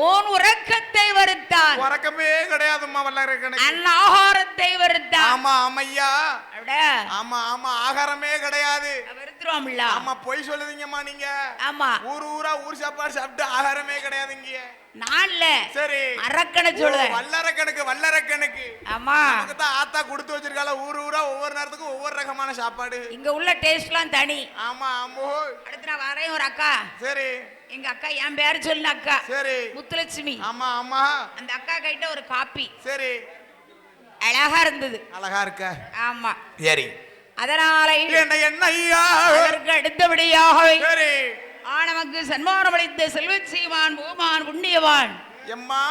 Own உறக்கத்தை வருத்தான். உறக்கமே கிடையாதும்மா வல்லரக்கனுக்கு. ஆகாரத்தை வருத்தான். ஆமா ஆமையா. ஆமா ஆமா ஆகாரமே கிடையாது. வருத்துறோம்ல. ஆமா பொய் சொல்லுதீங்கம்மா நீங்க. ஆமா ஊரா ஊர் சாப்பாடு சாப்பிட்டு ஆகாரமே கிடையாதுங்க. நான்ல சரி அரக்கனை சொல்லுவேன். வல்லரக்கனுக்கு. ஆமா நமக்கு தான் ஆத்தா கொடுத்து வச்சிருக்கால ஊரா ஒவ்வொரு நேரத்துக்கும் ஒவ்வொரு ரகமான சாப்பாடு. இங்க உள்ள டேஸ்ட்லாம் தனி. ஆமா ஆமோ. அடுத்து நான் வரேன் ஒரு அக்கா. சரி எங்க அக்கா என் பேரு சொல்லுன அக்கா. சரி முத்துலட்சுமி. ஆமா ஆமா. அந்த அக்கா கிட்ட ஒரு காப்பி. சரி அழகா இருந்தது. அழகா இருக்க. ஆமா சரி அதனால என்ன ஐயா அதற்கு அடுத்தபடியாகவே சரி நமக்கு சன்மானம் அளித்த செல்வச் சீமான் பூமான் புண்ணியவான் எம்மா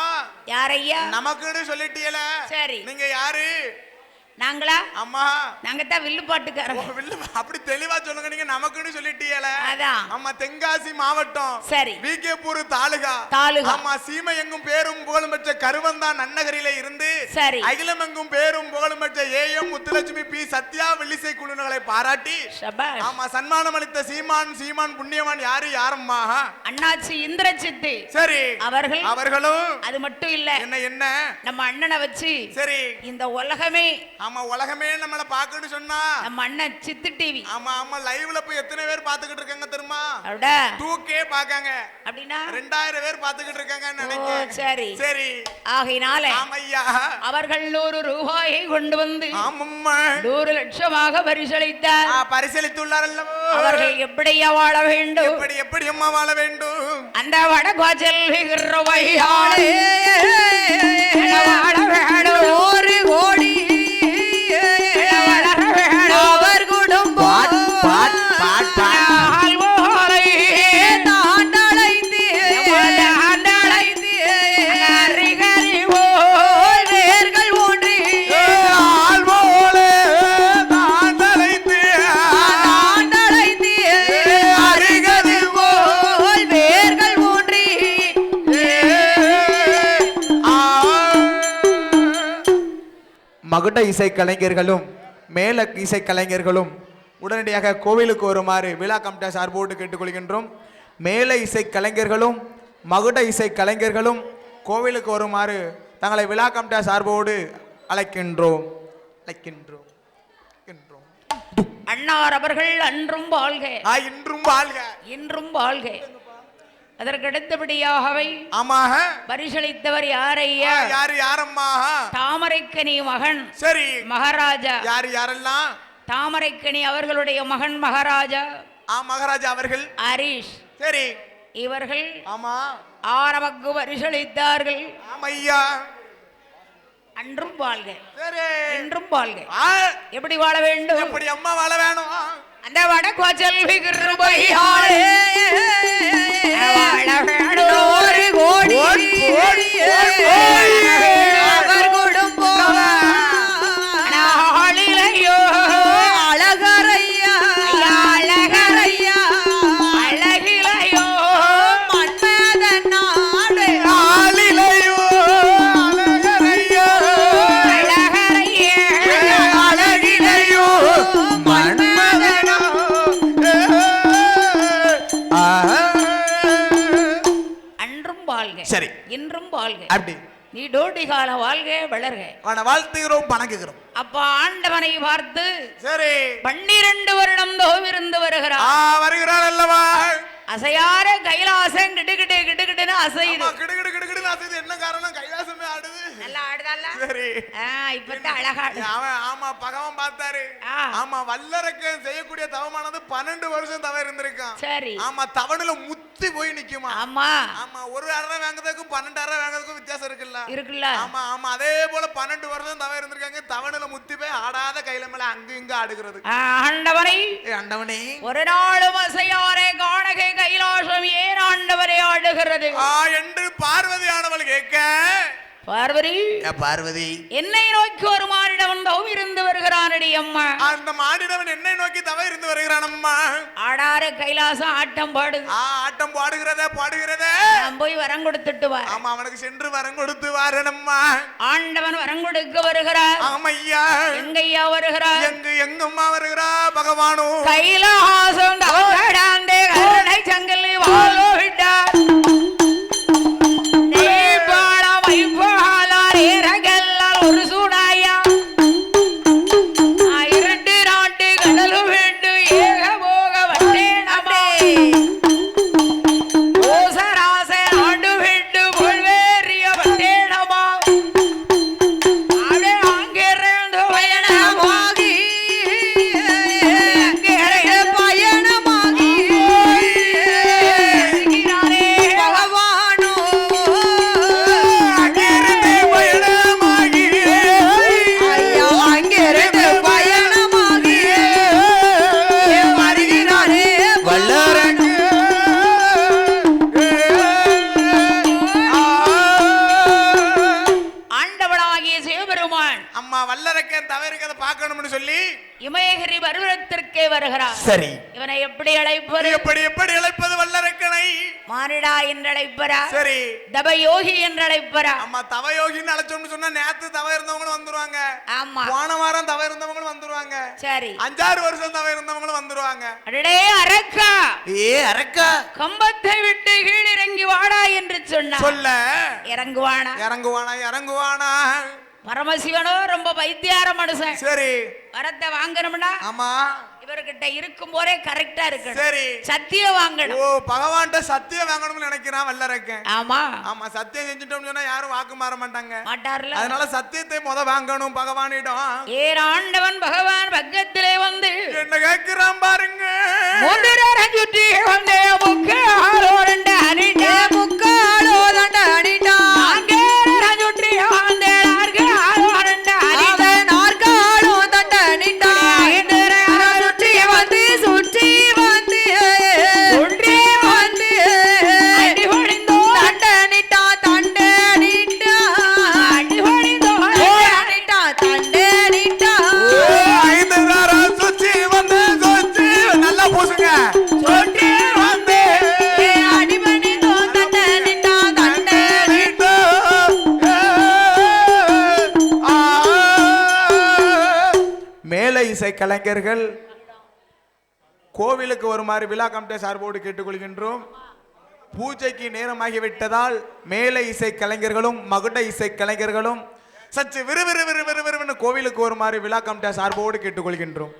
யாரையா நமக்குன்னு சொல்லிட்டீல. சரி நீங்க யாரு? நாங்களா? அம்மா நாங்க தான் வில்லு பாட்டுக்காரங்க. வில்லு அப்படி தெளிவா சொல்லுங்க. நீங்க நமக்குன்னு சொல்லிட்டீல. அதான் அம்மா தென்காசி மாவட்டம். சரி விகேபூர் தாலுகா. அம்மா சீமை எங்கும் பேரும் புகழும் பெற்ற கருவந்தான் நன்னகரியில இருந்து சரி அகிலம் எங்கும் பேரும் புகழும் பெற்ற ஏஎம் முத்துலட்சுமி பி சத்யா வெள்ளிசை குழுக்களை பாராட்டி ஆமா சன்மானம் அளித்த சீமான் புண்ணியவான் யாரம்மா? அண்ணாச்சி இந்திரசித்து. சரி அவர்களும் அது மட்டும் இல்ல என்ன நம்ம அண்ணனை வச்சு சரி இந்த உலகமே ஆமா உலகமே நம்மள பாக்குன்னு சொன்னா நம்ம அண்ணன் சித்து டிவி. ஆமா ஆமா லைவ்ல போய் எத்தனை பேர் பாத்துக்கிட்டு இருக்காங்க தெரியுமா? தூக்கே பாக்காங்க. அப்படினா 2000 பேர் பாத்துக்கிட்டு இருக்காங்கன்னு நினைக்கிறேன். சரி சரி ஆகையினால ஆமையா அவர்கள் 100 ரூபாயை கொண்டு வந்து ஆமம்மா 100 லட்சமாக பரிசளித்தார். பரிசளித்துள்ளார் அல்லவோ. அவர்கள் எப்படியா வாழ வேண்டும்? எப்படி அம்மா வாழ வேண்டும்? அந்த வடகோச்சல் ரூபாயாலே வாழ வேண்டும். 1 கோடி மகுட இசை கலைஞர்களும் மேல இசை கலைஞர்களும் உடனடியாக கோவிலுக்கு வருமாறு விழா கமிட்டி சார்போடு கேட்டுக்கொள்கின்றோம். மேல இசை கலைஞர்களும் மகுட இசை கலைஞர்களும் கோவிலுக்கு வருமாறு தங்களை விழா கமிட்டி சார்போடு அழைக்கின்றோம். அன்னார் அவர்கள் அன்றும் வாழ்க. இன்றும் வாழ்க. இன்றும் வாழ்க. அதற்கு அடுத்தபடியாகவே ஆமாக பரிசளித்தவர் யாரையா? யாரம்மா? தாமரைக்கனி மகன். சரி மகாராஜா. யாரெல்லாம்? தாமரைக்கனி அவர்களுடைய மகன் மகாராஜா. மகாராஜா அவர்கள் ஹரிஷ். சரி இவர்கள் ஆமா நமக்கு பரிசளித்தார்கள். ஆமையா அன்றும் வாழ்க. சரி இன்றும் வாழ்க. எப்படி வாழ வேண்டும்? எப்படி அம்மா வாழ வேணும்? அந்த வடகோச்சல் ரூபாயாலே வாழ வேண்டும். 1 கோடி அவர் குடும்பம் நாளிலையோ அழகரையா அழகிலையோ மன்மத நாடு நாளிலையோ அழகரையா மன்மத அன்றும் வாழ்க. சரி இன்றும் வாழ்க. அப்படி நீ டோடி கால வாழ்க வளர்க. வாழ்த்துகிறோம் வணங்குகிறோம். அப்ப ஆண்டவனை பார்த்து சரி 12 வருடம் தோவிருந்து வருகிறார். வருகிறார் அல்லவா? அசையார கைலாசம் கிடுகிடுன்னு அசையுது. கிடுகிடுன்னு அசையுது. என்ன காரணம்? கைலாசமே ஆடுது. நல்லா ஆடுதல்ல. சரி இப்பதான் அழகா ஆமா பகவான் பார்த்தாரு. ஆமா வல்லரக்கன் செய்யக்கூடிய தவமானது 12 வருஷம் தவ இருந்திருக்கான். சரி ஆமா தவணுல முத்தி போய் நிக்குமா. ஆமா ஆமா ஒரு அரை வாங்குறதுக்கும் 12 அரை வாங்குறதுக்கும் வித்தியாசம் இருக்குல்ல. ஆமா ஆமா அதே போல 12 வருஷம் தவ இருந்திருக்காங்க. தவணுல முத்தி போய் ஆடாத கையில மேல அங்க இங்க ஆடுகிறது. ஆண்டவனே ஒரு நாளும் அசையாரே காணகை கைலாசம் ஏன் ஆண்டவரை ஆடுகிறது என்று பார்வதியானவள் கேட்க பார்வதி என்னை நோக்கி ஒரு மானிடவன் தவம் இருந்து வருகிறானடி அம்மா. அந்த மானிடவன் என்னை நோக்கி தவ இருந்து வருகிறான் அம்மா. ஆடார கைலாசம் ஆட்டம் பாடுது. ஆட்டம் பாடுகிறதே நான் போய் வரம் கொடுத்துட்டு வா. ஆமா அவனுக்கு சென்று வரம் கொடுத்து வாரனம்மா. ஆண்டவன் வரம் கொடுக்க வருகிறார். ஆமையா எங்கையா வருகிறார்? எங்கம்மா வருகிறா பகவானோ? கைலாசம் தவடாந்தே கருணை சங்கிலி வாழோ விட்டார். வல்லரக்கன் தவ இருக்கிறத பார்க்கணும்னு சொல்லி இமயகிரி பர்வதத்திற்கே வருகிறார். சரி, இவனை எப்படி அழைப்பது? எப்படி அழைப்பது வல்லரக்கனை? மானிடா என்று அழைப்பரா? சரி, தவயோகி என்று அழைப்பரா? ஆமா, தவயோகின்னு அழைச்சோம்னு சொன்னா நேத்து தவ இருந்தவங்களும் வந்துருவாங்க. ஆமா, போன வாரம் தவ இருந்தவங்களும் வந்துருவாங்க. சரி, 5-6 வருஷம் தவ இருந்தவங்களும் வந்துருவாங்க. அடடே அரக்கா, அரக்கா, கம்பத்தை விட்டு கீழ் இறங்கி வாடா என்று சொன்னா சொல்ல இறங்குவானா? இறங்குவானா? பரமசிவனோ ரொம்ப பைத்தியார மனுஷன். சரி, வரத்தை வாங்கணும்னா ஆமா இவர்கிட்ட இருக்கும் போதே கரெக்டா இருக்கு. சரி, சத்தியம் வாங்கணும். ஓ, பகவான்கிட்ட சத்தியம் வாங்கணும்னு நினைக்கிறான் வல்லரக்கன். ஆமா, சத்தியம் செஞ்சுட்டோம்னு சொன்னா யாரும் வாக்கு மாற மாட்டாங்க. அதனால சத்தியத்தை பகவானிடம். ஏராண்டவன் பகவான் பக்கத்திலே வந்து என்ன கேட்கிறான் பாருங்க. சுற்றி வந்தே முக்காலோரண்ட அணிட்டா, முக்காலோரண்ட அணிட்டா, சுற்றி வந்தே நாற்காலோரண்ட அணிட்டா, நாற்காலோரண்ட அணிட்டா, சுற்றி வந்து சுற்றி வந்து சுற்றி வந்து அடி பொழிந்தோ தண்டனிட்டா, தண்டனிட்டா, அடி பொழிந்தோ தண்டனிட்டா, தண்டனிட்டா, 5 வாரம் சுற்றி வந்து சுற்றி நல்லா பூசுங்க. சுற்றி வந்து அடி பொழிந்தோ தண்டனிட்டா, தண்டனிட்டா. மேலை இசை கலைஞர்கள் கோவிலுக்கு வருமாறு விழா கமிட்டி சார்போடு கேட்டுக்கொள்கின்றோம். பூஜைக்கு நேரமாகிவிட்டதால் மேலை இசை கலைஞர்களும் மகுட இசை கலைஞர்களும் சற்று விறுவிறுவிறுவிறுவிறுவிறு கோவிலுக்கு வருமாறு விழா கமிட்டி சார்போடு கேட்டுக்கொள்கின்றோம்.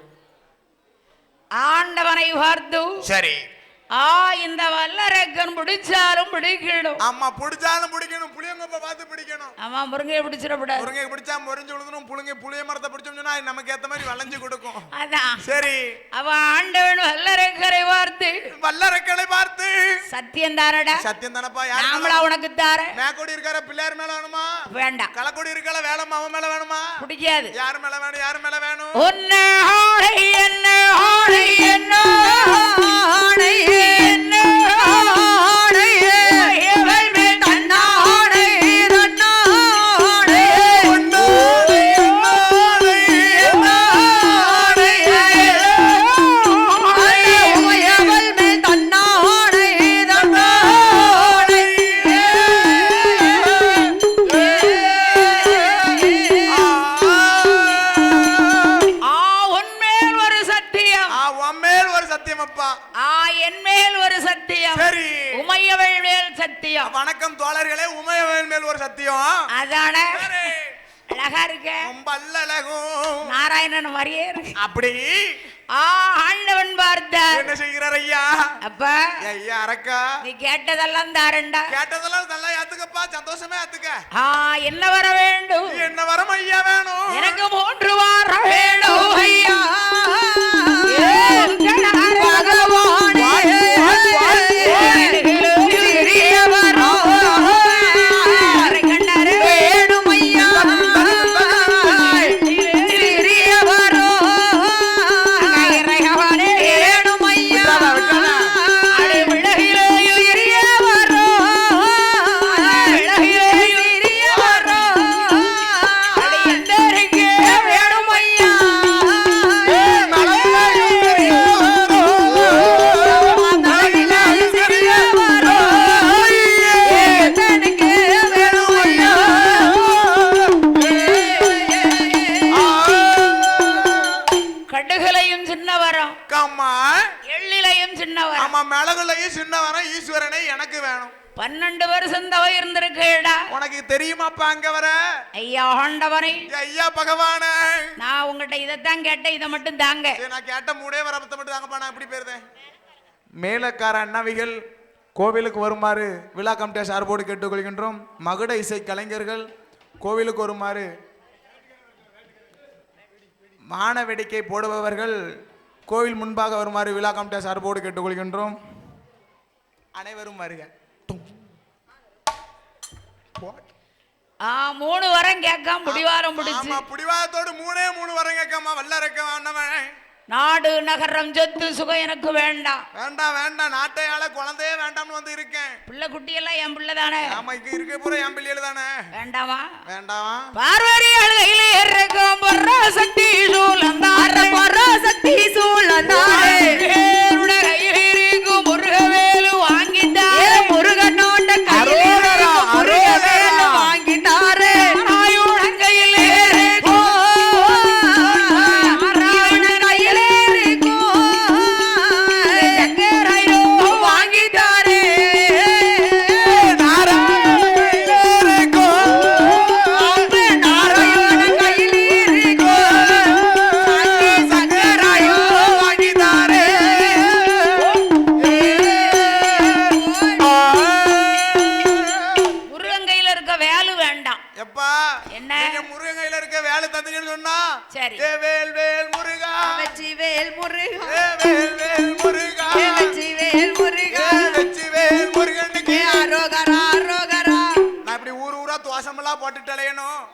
ஆண்டவனை பார்த்து சரி, இந்த வல்லரக்கன் பிடிச்சாலும் பிடிக்கணும். ஆமா, பிடிச்சாலும் பிடிக்கணும். புளியங்கொப்ப பார்த்து பிடிக்கணும். ஆமா, முருங்கையை பிடிச்சிடக்கூடாது. முருங்கை பிடிச்சா முறிஞ்சு விழுந்தணும். புளிய மரத்தை பிடிச்சோம்னா நமக்கு ஏத்த மாதிரி வளைஞ்சு கொடுக்கும். அதான் சரி, அவ ஆண்டவன் வல்லரக்கரை பார்த்து சத்தியம் தானடா. சத்தியம் தானப்பா. நாமளா உனக்கு தார. மேக்கோடி இருக்கிற பிள்ளையார் மேல வேணுமா? வேண்டாம். களக்கோடி இருக்கல வேலம்மா அவன் மேல வேணுமா? பிடிக்காது. யார் மேல வேணும்? யார் மேல வேணும்? உன்னை ஆணை என்ன ஆணை என்ன ஆணை என்ன ஆணை எவள் மேல் தன்னாடை தன்னாடை உன்னாடை உன்னாடை எவள் மேல் தன்னாடை தன்னாடை உன்மேல் ஒரு சத்தியம். உன்மேல் ஒரு சத்தியம் அப்பா. என் மேல் ஒரு சத்தியம். சரி, உமையவள் மேல் சத்தியம். வணக்கம் தோழர்களே. உமையவள் மேல் ஒரு சத்தியம். அதானே அழகா இருக்க. ரொம்ப அழகும் நாராயணன் மாதிரியே இருக்கு. அப்படி ஆண்டவன் பார்த்தார். என்ன செய்கிறார் ஐயா? அப்பா ஐயா அரக்கா, நீ கேட்டதெல்லாம் தாரண்டா. கேட்டதெல்லாம் நல்லா ஏத்துக்கப்பா. சந்தோஷமே ஏத்துக்க. என்ன வர வேண்டும்? என்ன வரம் ஐயா வேணும்? எனக்கு 3 வாரம் வேணும் ஐயா. ஈஸ்வரனை எனக்கு வேணும். 12 வருஷம் தவ இருந்திருக்கேடா. உனக்கு தெரியுமாப்பா அங்க வர? ஐயா ஆண்டவனை, ஐயா பகவானே, நான் உங்ககிட்ட இதைத்தான் கேட்டேன், இதை மட்டும் தாங்க. நான் கேட்ட 3 வரத்தை மட்டும் தாங்கப்பா. நான் எப்படி போயிருந்தேன்? மேலக்கார அண்ணாவிகள் கோவிலுக்கு வருமாறு விழா கமிட்டி சார்போடு கேட்டுக்கொள்கின்றோம். மகுட இசை கலைஞர்கள் கோவிலுக்கு வருமாறு, மான வேடிக்கை போடுபவர்கள் கோவில் முன்பாக வருமாறு விழா கமிட்டி சார்போடு கேட்டுக்கொள்கின்றோம். அனைவரும் வருக. 3 வரம் கேட்காம புடிவாரம் பிடிச்சு. புடிவாரத்தோடு 3 வரம் கேட்காம வல்லரக்க நாடு நகரம் சொத்து சுகம் எனக்கு வேண்டாம். வேண்டாம் வேண்டாம், நாட்டையால குழந்தையே வேண்டாம்னு வந்து இருக்கேன். பிள்ளை குட்டி எல்லாம் என் பிள்ளை தானே. ஆமா, இங்க இருக்க பூரா என் பிள்ளைகள் தானே. வேண்டாமா? வேண்டாமா. பார்வதி அழுகையில இருக்கும் பராசக்தி சூழந்தார பராசக்தி சூழந்தாரே கையில் இருக்கும் முருகவேலு வாங்கிட்டாரே முருகனோட கையில் இருக்கும் முருகவேலு வாங்கிட்டாரே ஆயுடன் கையில்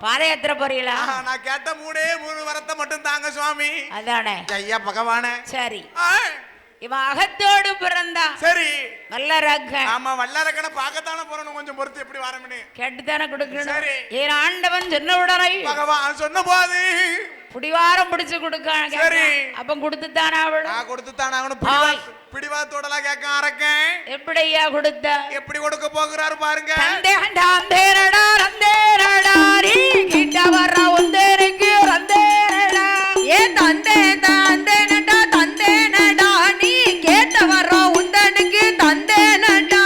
பாதயாத்திரை போறீங்களா? நான் கேட்ட 3 வரத்தை மட்டும் தாங்க சுவாமி. அதானே ஐயா பகவானே. சரி, இவன் அகத்தோடு பிறந்தா. சரி, வல்லரக்க. ஆமா, வல்லரக்கன பார்க்கத்தானே போறணும். கொஞ்சம் பொறுத்து எப்படி வரமனே கேட்டுதானே கொடுக்கணும். சரி, ஏன் ஆண்டவன் சொன்ன உடனே பகவான் சொன்ன போது புடிவாரம் பிடிச்சு கொடுக்காங்க. சரி, அப்ப கொடுத்துத்தானே அவள். நான் கொடுத்துத்தானே அவனு. பிடிவாதோடலாம் கேட்க ஆரக்கேன். எப்படியா கொடுத்த? எப்படி கொடுக்க போகிறாரு பாருங்க. தந்தேடா தந்தேடா நீ கிட்ட வர உந்தேருக்கு வந்தேடா. ஏ தந்தே தந்தேனடா தந்தேனடா நீ கேட்ட வர உந்தனுக்கு தந்தேனடா.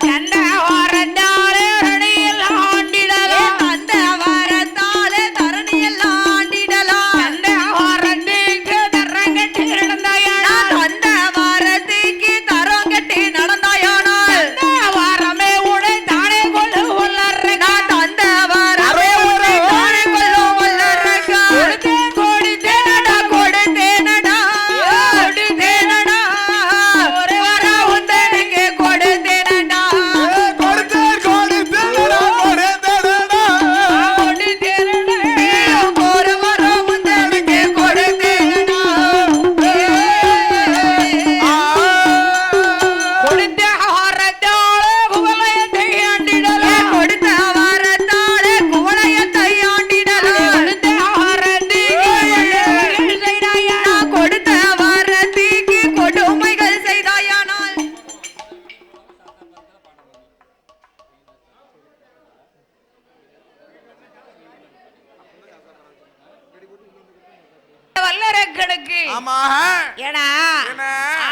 தந்த வரத்தாலே தரணியில் ஆண்டிடலாம். தந்த வரத்தாலே தரணியில் ஆண்டிடலாம். தந்த வரத்துக்கு தரங்கட்டி நடந்தாயடா. தந்த வரத்துக்கு தரங்கட்டி நடந்தாயானால் தந்த வரமே உடை தானே கொண்டு வல்லறக்கா. தந்த வரமே உடை தானே கொண்டு வல்லறக்கா. கொடுத்தேனடா கொடுத்தேனடா கொடுத்தேனடா ஒரு வர உந்தனுக்கு கொடுத்தேனடா. கொடுத்தேனடா கொடுத்தேனடா ஒரு வர உந்தனுக்கு கொடுத்தேனடா. கொடுத்த ஆரத்தாலே குவளையத்தை ஆண்டிடலாம். கொடுத்த ஆரத்தாலே குவளையத்தை ஆண்டிடலாம். கொடுத்த ஆரத்துக்கு செய்தாயானா. கொடுத்த ஆரத்துக்கு கொடுமைகள் செய்தாயானால் வல்லரக்கனுக்கு. ஆமா, ஏன்னா என்ன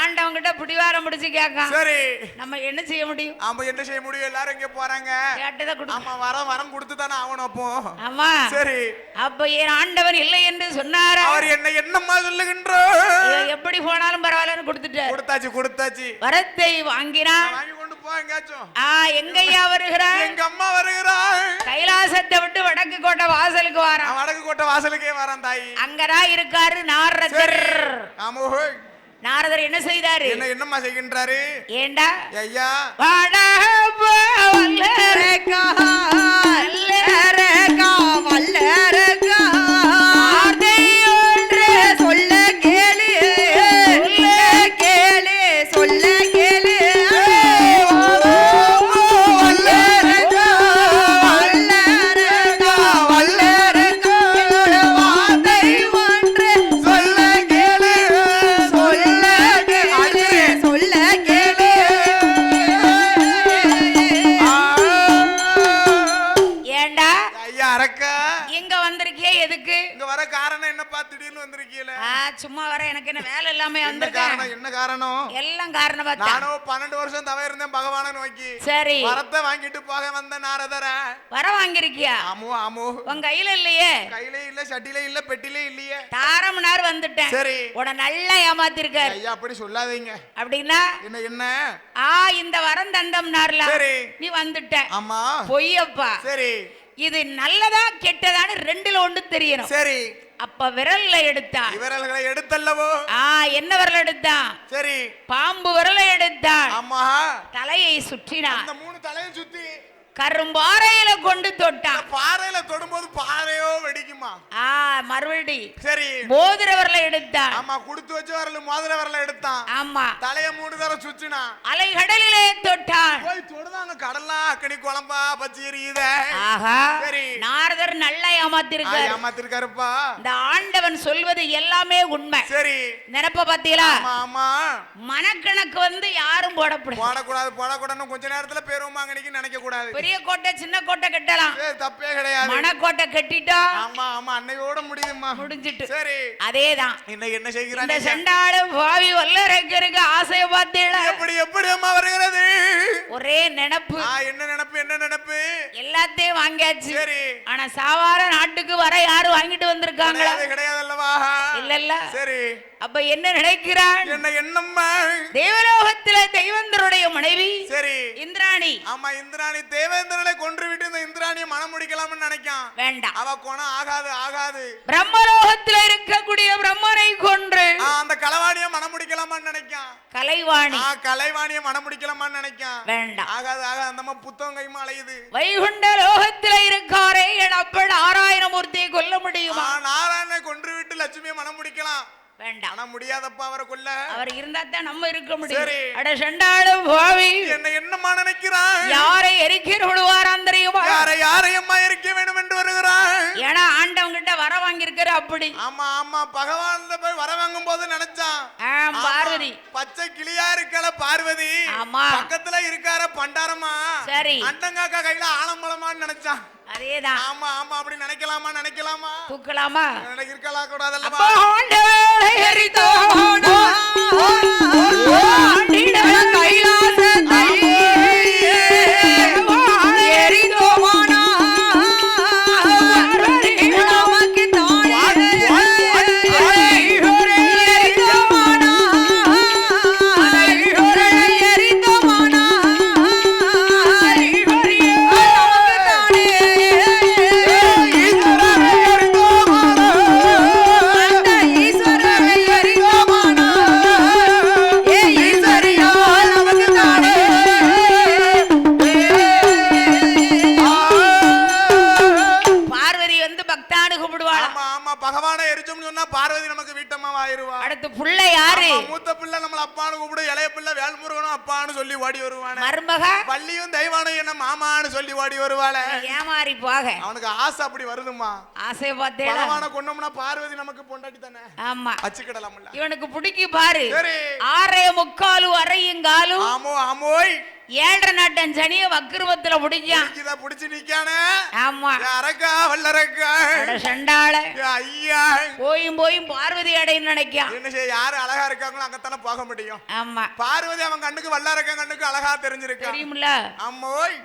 ஆண்டவங்கிட்ட பிடிவாரம் பிடிச்சு கேட்கான். சரி, நம்ம என்ன செய்ய முடியும்? ஆமா, என்ன செய்ய முடியும்? எல்லாரும் இங்க போறாங்க. கேட்டதை கொடு. ஆமா, வரம் கொடுத்து தானே ஆகணும். அப்போ ஆமா, சரி, அப்ப என் ஆண்டவர் இல்லை என்று சொன்னாரா? அவர் என்னம்மா சொல்லுகின்றார்? எப்படி போனாலும் பரவாயில்லன்னு கொடுத்துட்டார். கொடுத்தாச்சு. வரத்தை வாங்கினா வாங்கி கொண்டு போ எங்காச்சும். எங்கய்யா வருகிறார்? எங்க அம்மா வருகிறார். கைலாசத்தை விட்டு வடக்கு கோட்டை வாசலுக்கு வரான். வடக்கு கோட்டை வாசலுக்கே வரான் தாயி. அங்கதான் இருக்காரு நாரதர். ஆமா, நாரதர் என்ன செய்தாரு? என்னம்மா செய்கின்றாரு? ஏண்டா ஐயா வல்லரக்கா வல்லரக்கா வல்லரக்கா ஒன்று சொல்ல கேளு கேளு சொல்ல கேளு. வல்லரக்கா வல்லரக்கா வல்லரக்கா வார்த்தை ஒன்று சொல்ல கேளு சொல்ல கேளு சொல்ல கேளு. ஏண்டா ஐயா அரக்கா எங்க வந்திருக்கியே? எதுக்கு இங்க வர காரணம் என்னப்பா? திடீர்னு வந்திருக்கீல? சும்மா வர எனக்கு என்ன வேலை இல்லாம வந்திருக்கேன். என்ன காரணம்? எல்லாம் காரணமா நானும் 12 வருஷம் தவ இருந்தேன் பகவான நோக்கி. சரி, வரத்தை வாங்கிட்டு போக வந்த நாரதர. வர வாங்கிருக்கியா? ஆமோ ஆமோ. உன் கையில இல்லையே? கையில இல்ல, சட்டில இல்ல, பெட்டில இல்லையே. தாரமனார் வந்துட்டேன். சரி, உன நல்லா ஏமாத்திருக்காரு. ஐயா அப்படி சொல்லாதீங்க. அப்படின்னா என்ன இந்த வரம் தந்தம்னார்ல. சரி, நீ வந்துட்ட. ஆமா, பொய்யப்பா. சரி, இது நல்லதா கெட்டதான்னு ரெண்டுல ஒன்று தெரியணும். சரி, அப்ப விரல்ல எடுத்தான். விரல்களை எடுத்தல்லவோ? என்ன விரல் எடுத்தான்? சரி, பாம்பு விரலை எடுத்தான். ஆமா, தலையை சுற்றினான். அந்த 3 தலையை சுத்தி கரும்பாறையில கொண்டு தொட்டான். பாறையில தொடும்போது பாறையோ வெடிக்குமா? மறுபடி சரி மோதிர வரல எடுத்தான். ஆமா குடுத்து வச்ச வரல மோதிர வரல எடுத்தான். ஆமா தலைய 3 தடவை சுத்தினா. அலை கடலிலே தொட்டான். போய் தொடுதாங்க கடலா அக்கனி குழம்பா பச்சி எரியுத. ஆஹா சரி நாரதர் நல்லா ஏமாத்திருக்காரு. ஏமாத்திருக்காருப்பா. இந்த ஆண்டவன் சொல்வது எல்லாமே உண்மை. சரி நினைப்ப பாத்தீங்களா? ஆமா மனக்கணக்கு வந்து யாரும் போடக்கூடாது போடக்கூடாதுன்னு கொஞ்ச நேரத்துல பேருமாங்கனிக்கு நினைக்க கூடாது. பெரிய கோட்டை சின்ன கோட்டை கட்டலாம், தப்பே கிடையாது. மனக்கோட்டை கட்டிட்டா ஆமா ஆமா அன்னையோட முடியுமா? முடிஞ்சிட்டு. சரி அதேதான். என்ன செய்கிறான் இந்த சண்டாள பாவி வல்லரக்கருக்கு ஆசைய பார்த்தீங்களா? எப்படி அம்மா வருகிறது? ஒரே நினைப்பு. என்ன நினைப்பு? எல்லாத்தையும் வாங்கியாச்சு. சரி ஆனா சாவார நாட்டுக்கு வர யாரு வாங்கிட்டு வந்திருக்காங்களா? கிடையாது அல்லவா? இல்ல. சரி அப்ப என்ன நினைக்கிறான்? என்னம்மா? தேவலோகத்துல தெய்வந்தருடைய மனைவி சரி இந்திராணி. ஆமா இந்திராணி தேவேந்திரனை கொன்று விட்டு இந்த இந்திராணியை மனம் முடிக்கலாம்னு நினைக்கான். வேண்டாம், அவ கோணம் ஆகாது. பிரம்மலோகத்துல இருக்கக்கூடிய பிரம்மனை கொன்று அந்த களவாணியை மனம் முடிக்கலாமான்னு நினைக்கான். கலைவாணியை மனம் முடிக்கலாமான்னு நினைக்கான். வேண்டாம், ஆகாது. அந்த புத்தகம் கைமா அலையுது. வைகுண்ட லோகத்துல இருக்காரே எனப்பட 6000 மூர்த்தியை கொல்ல முடியுமா? நாராயணனை கொன்று விட்டு லட்சுமியை மனம் முடிக்கலாம். வேண்டாம், ஆனா முடியாதப்பா அவரை கொல்ல. அவர் இருந்தா தான் நம்ம இருக்க முடியும். அட சண்டாள பாவி என்னம்மா நினைக்கிறான்? யாரை எரிக்கிற விடுவாராம் தெரியுமா? யாரையம்மா எரிக்க வேண்டும் என்று வருகிறான். ஏன்னா ஆண்டவங்க கிட்ட வர வாங்கி இருக்கிற அப்படி. ஆமா பகவான் போய் வர வாங்கும் போது நினைச்சான் பார்வதி பச்சை கிளியா இருக்கல பார்வதி. ஆமா பக்கத்துல இருக்கார பண்டாரமா. சரி அண்டங்காக்கா கையில ஆலம்பழமான்னு நினைச்சான். அதேதான். ஆமா அப்படி நினைக்கலாமா தூக்கலாமா? இருக்கலாம் கூடாது. பார்வதி நமக்கு வீட்டம்மாவா ஆயிருவா. அடுத்து புள்ள யாரு? மூத்த பிள்ளை நம்மள அப்பான்னு கூப்பிடு, இளைய பிள்ளை வேல்முருகனும் அப்பான்னு சொல்லி ஓடி வருவானே. மருமக வள்ளியும் தெய்வானும் என்ன மாமான்னு சொல்லி ஓடி வருவாளே. ஏமாறி போக அவனுக்கு ஆசை அப்படி வருதுமா. ஆசை பார்த்தே பகவானை கொன்னோம்னா பார்வதி நமக்கு பொண்டாட்டி தானே. ஆமா வச்சுக்கிடலாம்ல. இவனுக்கு பிடிக்கி பாரு. சரி 6:45 அரையுங்காலும். ஆமோய் 7 நாட்டன் சனிய வக்கிரமத்துல புடிச்சான். இத புடிச்சு நிக்கானே. ஆமா அரக்கா வல்லரக்கா சண்டாள ஐயா போயும் பார்வதி அடைன்னு நினைக்கான். என்ன செய்ய, யாரு அழகா இருக்காங்களோ அங்கத்தானே போக முடியும். ஆமா பார்வதி அவன் கண்ணுக்கு வல்லரக்கன் கண்ணுக்கு அழகா தெரிஞ்சிருக்கா. தெரியுமில்ல. ஆமோய்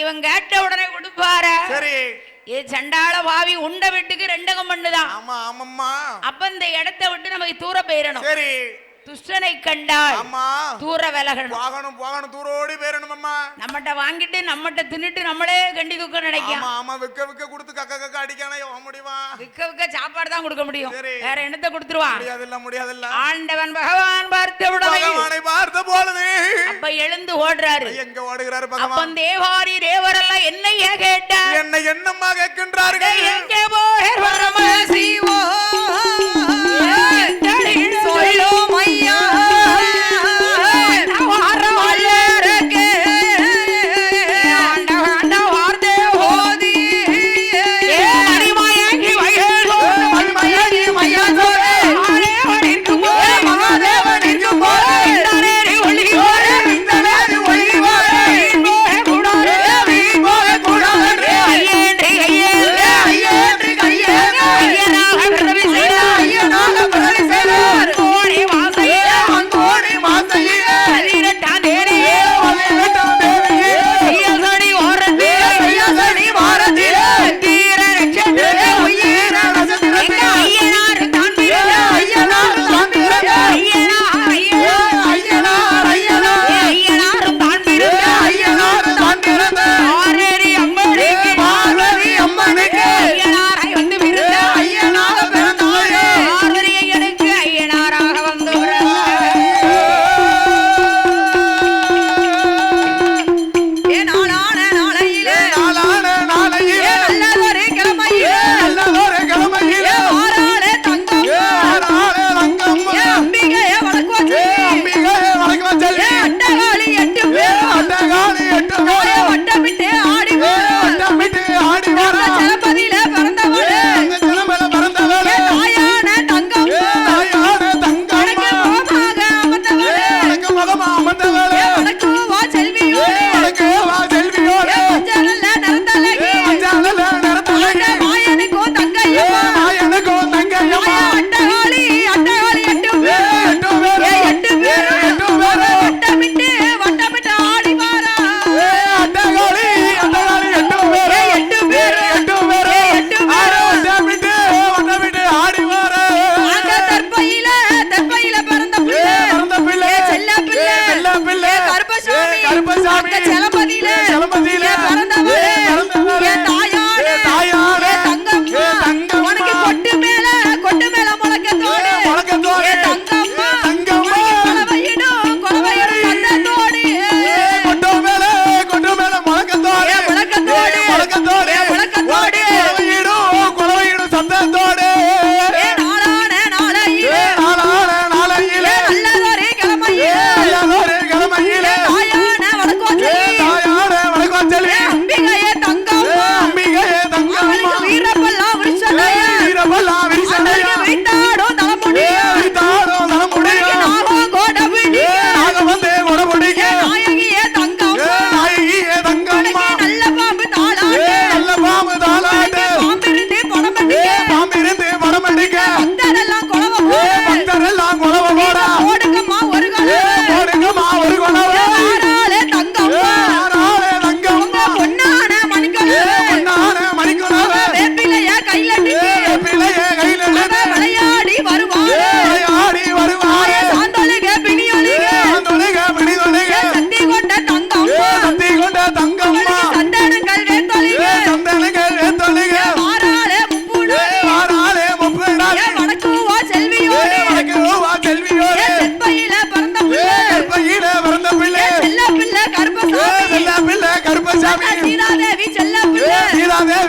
இவன் கேட்ட உடனே கொடுப்பாரு. சரி இது சண்டாள பாவி உண்ட வீட்டுக்கு 2 கம்பண்ணுதான். ஆமா ஆமாம்மா. அப்ப இந்த இடத்தை விட்டு நமக்கு தூர போயிடணும். சரி துஷ்டனை கண்டால் அம்மா தூர விலகணும். போகணும் தூரோடி போயிடணும். அம்மா நம்மட்ட வாங்கிட்டு நம்மட்ட தின்னுட்டு நம்மளே கண்டி தூக்க நினைக்கும். ஆமா விக்க கொடுத்து கக்க அடிக்கானே முடியுமா? விக்க சாப்பாடு தான் கொடுக்க முடியும், வேற என்னத்தை கொடுத்துருவான்? முடியாதுல்ல. ஆண்டவன் பகவான் பகவானை பார்த்த பொழுது அப்ப எழுந்து ஓடுறாரு. எங்க ஓடுகிறாரு பகவான்? அப்ப தேவாரி தேவரெல்லாம் என்னைய கேட்டார். என்ன என்னம்மா கேட்கின்றார்கள்? எங்க போர் பரமசிவோ சொல்லோ மையா ஐயா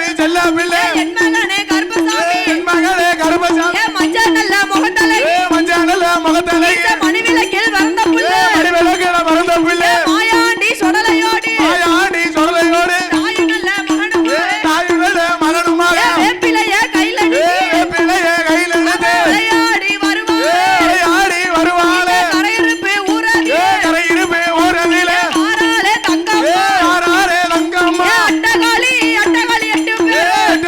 தேவி செல்ல பிள்ளை என் மகனே கருப்பசாமி என் மகளே கருப்பசாமி மஞ்சள் நல்ல முகத்தலை மஞ்சள் நல்ல முகத்தலை மணிவிளக்கில் வந்த புள்ள மணிவிளக்கில் வந்த பிள்ளை மாயாண்டி சொடலையோடி மாயாண்டி சொடலையோடு தாய் நல்ல மகனும் தாய் நல்ல மகனுமாக வேப்பிலைய கையில வேப்பிலைய கையில விளையாடி வருவாள் விளையாடி வருவாளே கரையிருப்பு ஊரதி கரையிருப்பு ஊரதிலே ஆறாலே தங்கம் ஆறாரே தங்கம்மா அட்டகாளி அட்டகாளி எட்டு பேர்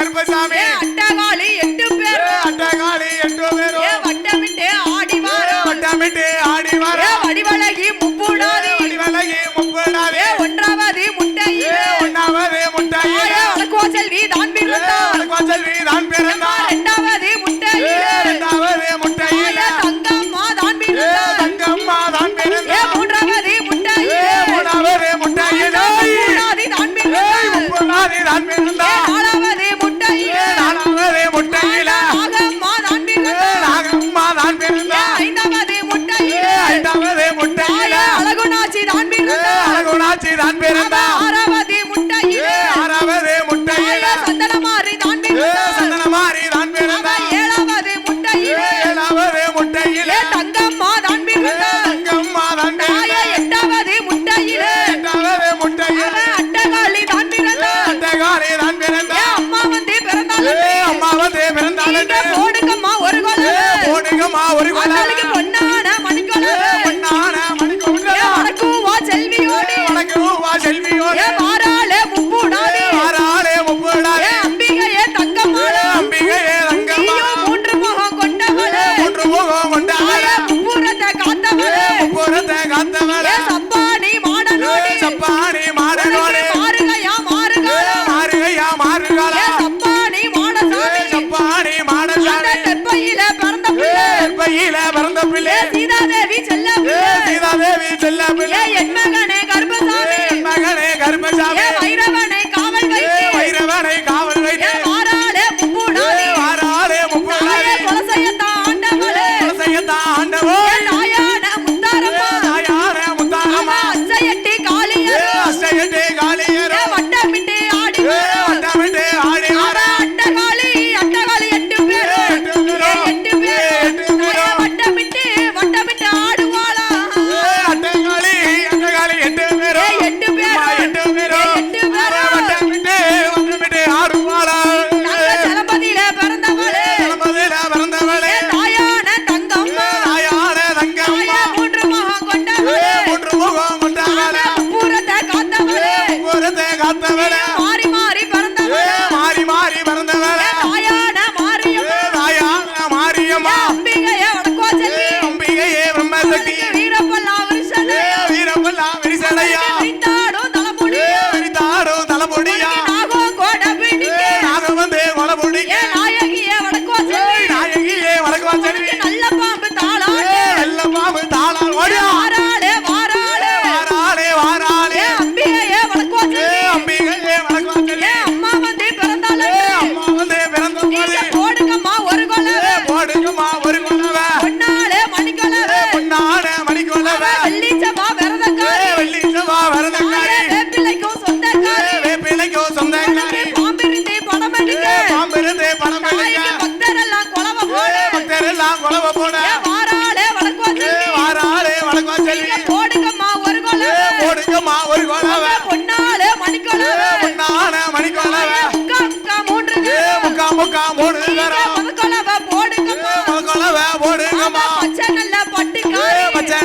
கருப்பசாமி அட்டகாளி 8 பேர் அட்டகாளி 8 பேரும் வட்டமிட்டு ஆடி வாரம் வட்டமிட்டு ஆடி வாரம் வடிவழகி முப்புடாதி வடிவழகி முப்புடாதி ஒன்றாவது முட்டையிலே ஒன்றாவது முட்டையிலே வடக்கோ செல்வி தான் பிறந்தார் வடக்கோ செல்வி தான் பிறந்தார் இரண்டாவது முட்டையிலே இரண்டாவது முட்டையிலே தங்கம்மா தான் பிறந்தார் தங்கம்மா தான் பிறந்தார் மூன்றாவது முட்டையிலே மூன்றாவது முட்டையிலே முப்புடாதி தான் பிறந்தார் முப்புடாதி தான் பிறந்தார் நாலாவது முட்டையிலே நாலாவது முட்டையிலே நாகம்மா தான் பிறந்தார் நாகம்மா தான் பிறந்தார் ஐந்தாவது முட்டையிலே ஐந்தாவது முட்டையிலே அழகுநாச்சி தான் பிறந்தார் அழகுநாச்சி தான் பிறந்தார் ஆறாவது முட்டையிலே ஆறாவது முட்டையிலே சந்தனமாரி தான் பிறந்தார் சந்தனமாரி தான் பிறந்தார் ஏழாவது முட்டையிலே ஏழாவது முட்டையிலே தங்கம்மா தான் பிறந்தார் தங்கம்மா தான் பிறந்தார் எட்டாவது முட்டையிலே எட்டாவது முட்டையிலே அட்டகாளி தான் பிறந்தார் அட்டகாளி தான் பிறந்தார் அம்மா வந்து பிறந்தாள் அம்மா வந்து பிறந்தாள் போடுங்கம்மா ஒரு கொலை போடுங்கம்மா ஒரு கொலை பொன்னான மணிக்கொலை பொன்னான மணிக்கொலை வடக்குவா செல்வியோடு வடக்குவா செல்வியோடு வாராளே முப்புடாதே வாராளே முப்புடாதே அம்பிகையே தங்கம்மாளே அம்பிகையே தங்கம்மாளே மூன்று முகம் கொண்டவளே மூன்று முகம் கொண்டவளே முப்புறத்தை காத்தவளே முப்புறத்தை காத்தவளே சப்பானி மாடனோடு சப்பானி மாடனோடு மாறுகையா மாறுகாலா மாறுகையா மாறுகாலா சப்பானி மாடசாமி சப்பானி மாடசாமி தெப்பையில பிறந்த பிள்ளை தெப்பையில பிறந்த பிள்ளை சீதாதேவி செல்ல பிள்ளை சீதாதேவி செல்ல பிள்ளை என் மகனே கர்ப்பசாமி என் மகனே கருப்பசாமி வைரவனை காவல் வைத்து வைரவனை காவல் வைத்து வாராளே முப்புடாதே வாராளே முப்புடாதே கொலசையத்தான் ஆண்டவளே கொலசையத்தான் ஆண்டவோ நாயான முத்தாரம்மா தாயான முத்தாரம்மா அச்சையட்டி காளியர் அஷ்டயட்டே காளியரோ வட்டமிட்டு ஆடி வட்டமிட்டு ஆடி அட்டகாளி 8 பேர் 8 பேர் வட்டமிட்டு வட்டமிட்டு ஆடுவாளா அட்டகாளி 8 பேரும் 8 பேர் 8 பேரும் 8 பேர் வட்டமிட்டு வட்டமிட்டு ஆடுவாளா தளபதியில பிறந்தவளே தளபதியில பிறந்தவளே தாயான தங்கம்மா தாயான தங்கம்மா மூன்று முகம் கொண்டவளே மூன்று முகம் கொண்டவளே பூரத்தை காத்தவளே பூரத்தை காத்தவளே மாறி மாறி பிறந்தவளே மாறி மாறி பிறந்தவளே தாயான மாரியம்மா தாயான மாரியம்மா அம்பிகையே வடக்கோ செல்வி அம்பிகையே பிரம்மசக்தி வீரப்பல்லா விருஷனே வீரப்பல்லா விரிசடையா விரித்தாடும் தலைமுடியே விரித்தாடும் தலைமுடியா நாகோ கோட பிடிக்க நாக வந்து கொலமுடிக்க நாயகியே வடக்கோ செல்வி நாயகியே வடக்குவா செல்வி நல்ல பாம்பு தாளாட்டு நல்ல பாம்பு தாளால் ஓடியா வாராளே வாராளே வாராளே வாராளே அம்பிகையே வடக்கோ செல்வி அம்பிகையே வடக்குவா செல்வி அம்மா வந்து பிறந்தாள் அம்மா வந்து பிறந்த போது போடுங்கம்மா ஒரு கொலை போடுங்கம்மா ஒரு கொலவை பொன்னாளே மணிக்கொலை பொன்னான மணிக்கொலவை வெள்ளிச்சம்மா விரதக்காரி வெள்ளி செவ்வா வரதக்காரி வேப்பிலைக்கும் சொந்தக்காரி வேப்பிலைக்கும் சொந்தக்காரி பாம்பிருந்து பணம் எடுக்க பாம்பிருந்து பணம் எடுக்க பக்தரெல்லாம் கொலவ போட பக்தரெல்லாம் கொலவை போட வாராளே வடக்கோ செல்வி வாராளே வடக்குவா செல்வி போடுங்கம்மா ஒரு கொலை போடுங்கம்மா ஒரு கொலவை பொன்னாளே மணிக்கொலை பொன்னான மணிக்கொலவை முக்கா மூன்று முக்கா முக்கா மூணு தரம் கொலவை போடுங்கம்மா கொலவை போடுங்கம்மா பச்சை நல்ல பட்டுக்காரி பச்சை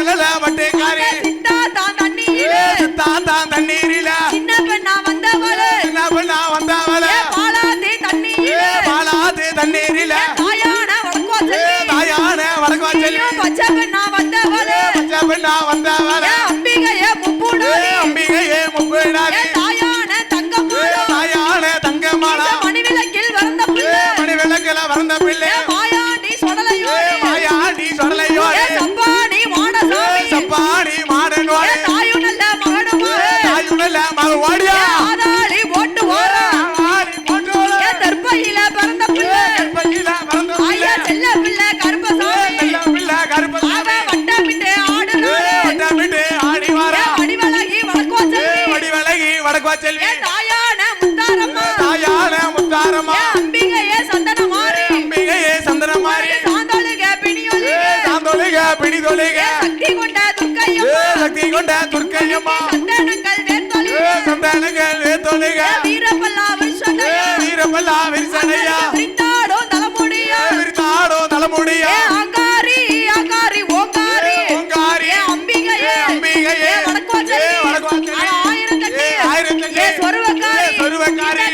பட்டைக்காரி சித்தா தான் தண்ணீரிலே தான் தண்ணீரில சின்ன பெண்ணா வந்தவளே என்ன பண்ணா வந்தவளே பாலாதி தண்ணீரிலே பாலாது தண்ணீரில தாயான வடக்கோ செல்வி தாயான வடக்குவா செல்வி பச்சை பெண்ணா வந்தவளே பச்சை பெண்ணா வந்தவளே அம்பிகையே முப்புடாதே அம்பிகையே முப்பிடாதே தாயான தங்கம்மாளோ தாயான தங்கமாளா மணிவிளக்கில் வந்த பிள்ளை மணி விளக்குல வந்த பிள்ளை மாயாண்டி சொடலையோடு மாயாண்டி சொடலையோடு சப்பானி மாடசாமி சப்பாடி மாடனோடு தாயு நல்ல மகனுமாறு தாயுடல மறுவாடியா ஆதாளி ஓட்டு ஓரா ஆடி போட்டோல தற்பையில பிறந்த பிள்ளை பையில வந்த ஆயா செல்ல பிள்ளை கருப்பசாமி பிள்ளை கருப்பசாமி வட்டமிட்டு ஆடுனாரு வட்டமிட்டு ஆடி வாரா வடிவழகி வடக்கோ செல்வி வடிவழகி வடக்குவா செல்வி தாயான முத்தாரம்மா தாயான முத்தாரம்மா அம்பிகையே சந்தனமாரி அம்பிகையே சந்திரமாரி சாந்தொழுக பிணியொலிக சாந்தொலிக பிடிதொலிக சக்தி கொண்ட துர்க்கையம்மா சக்தி கொண்ட துர்க்கையம்மா சந்தனங்கள் வேத்தொலிக சந்தானங்கள் வேத்தொலிக வீரப்பல்லா விருஷனையா வீரப்பல்லா விரிசனையா விரித்தாடோ தலைமுடியா விரித்தாடோ தலைமுடியா ஆகாரி ஆகாரி ஓகாரி ஓங்காரி அம்பிகையே அம்பிகையே வடக்கோ செல்வி வடக்குவா செல்வி ஆயிரத்தெட்டு ஆயிரத்தெட்டு சொருவக்காரி சொருவக்காரி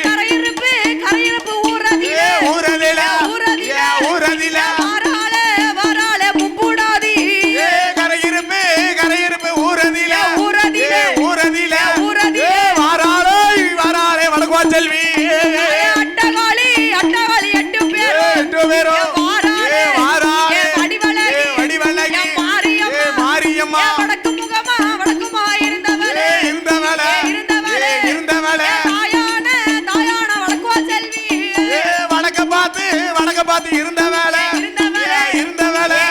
கரையிருப்பு ஊர முகமா வடக்கு முகமா வடக்குமா இருந்தவளே இருந்தவளே இருந்தவளே இருந்தவளே தாயான தாயான வடக்குவா செல்வி வடக்க பார்த்து இருந்தவளே இருந்தவளே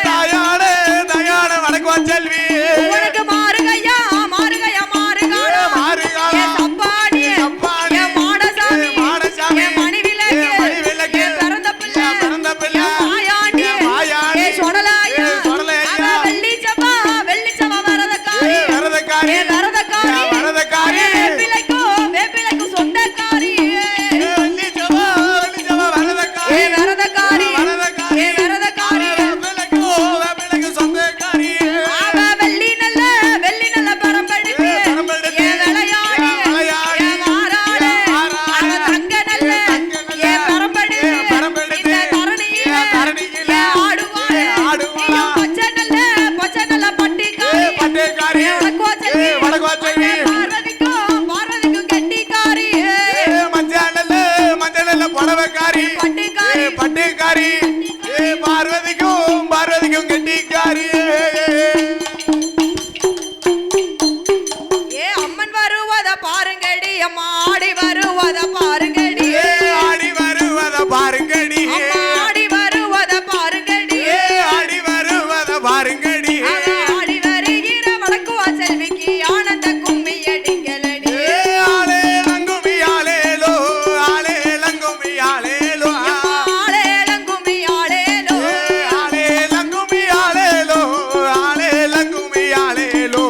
தாயான தாயான வடக்குவா செல்வி உனக்கு மாறுகையா மாறுகையா மாறுகாலா மாறுகாலா சப்பாடி சப்பாடி மாடசாமி மாடசாமி மணிவிளக்கு பிறந்த பிள்ளை மாயாண்டி சொடலாயா வெள்ளிச்சமா வரதக்காரி வரதக்காரி வேப்பிலைக்கு சொந்தக்காரி வரதக்காரி வெள்ளி நல்ல பரம்படிப்பு விளையாடி மாறாளே தங்க நல்ல பரம்படிப்பு தரணியில ஆடுவாளே பச்சை நல்ல பட்டிக்காரி வடக்குவாச்செல்வி பார்வதிக்கும் கெட்டிக்காரி மஞ்சள் புடவைக்காரி பட்டிக்காரி பார்வதிக்கும் கெட்டிக்காரி அம்மன் வருவத பாருங்கடி அம்மா ஆடி வருவத பாருங்கடி ஆடி வருவத பாருங்கடி ஆடி வருவத பாருங்கடி ஆடி வருவத பாருங்கடி ஆடி வருகிற வடக்குவா செல்விக்கு ஆனந்த கும்மி அடிங்களடி ஆளே லங்குமி ஆளேலோ ஆளே லங்குமி ஆளேலோ ஆளே லங்குமி ஆளேலோ ஆளே லங்குமி ஆளேலோ ஆளே லங்குமி ஆளேலோ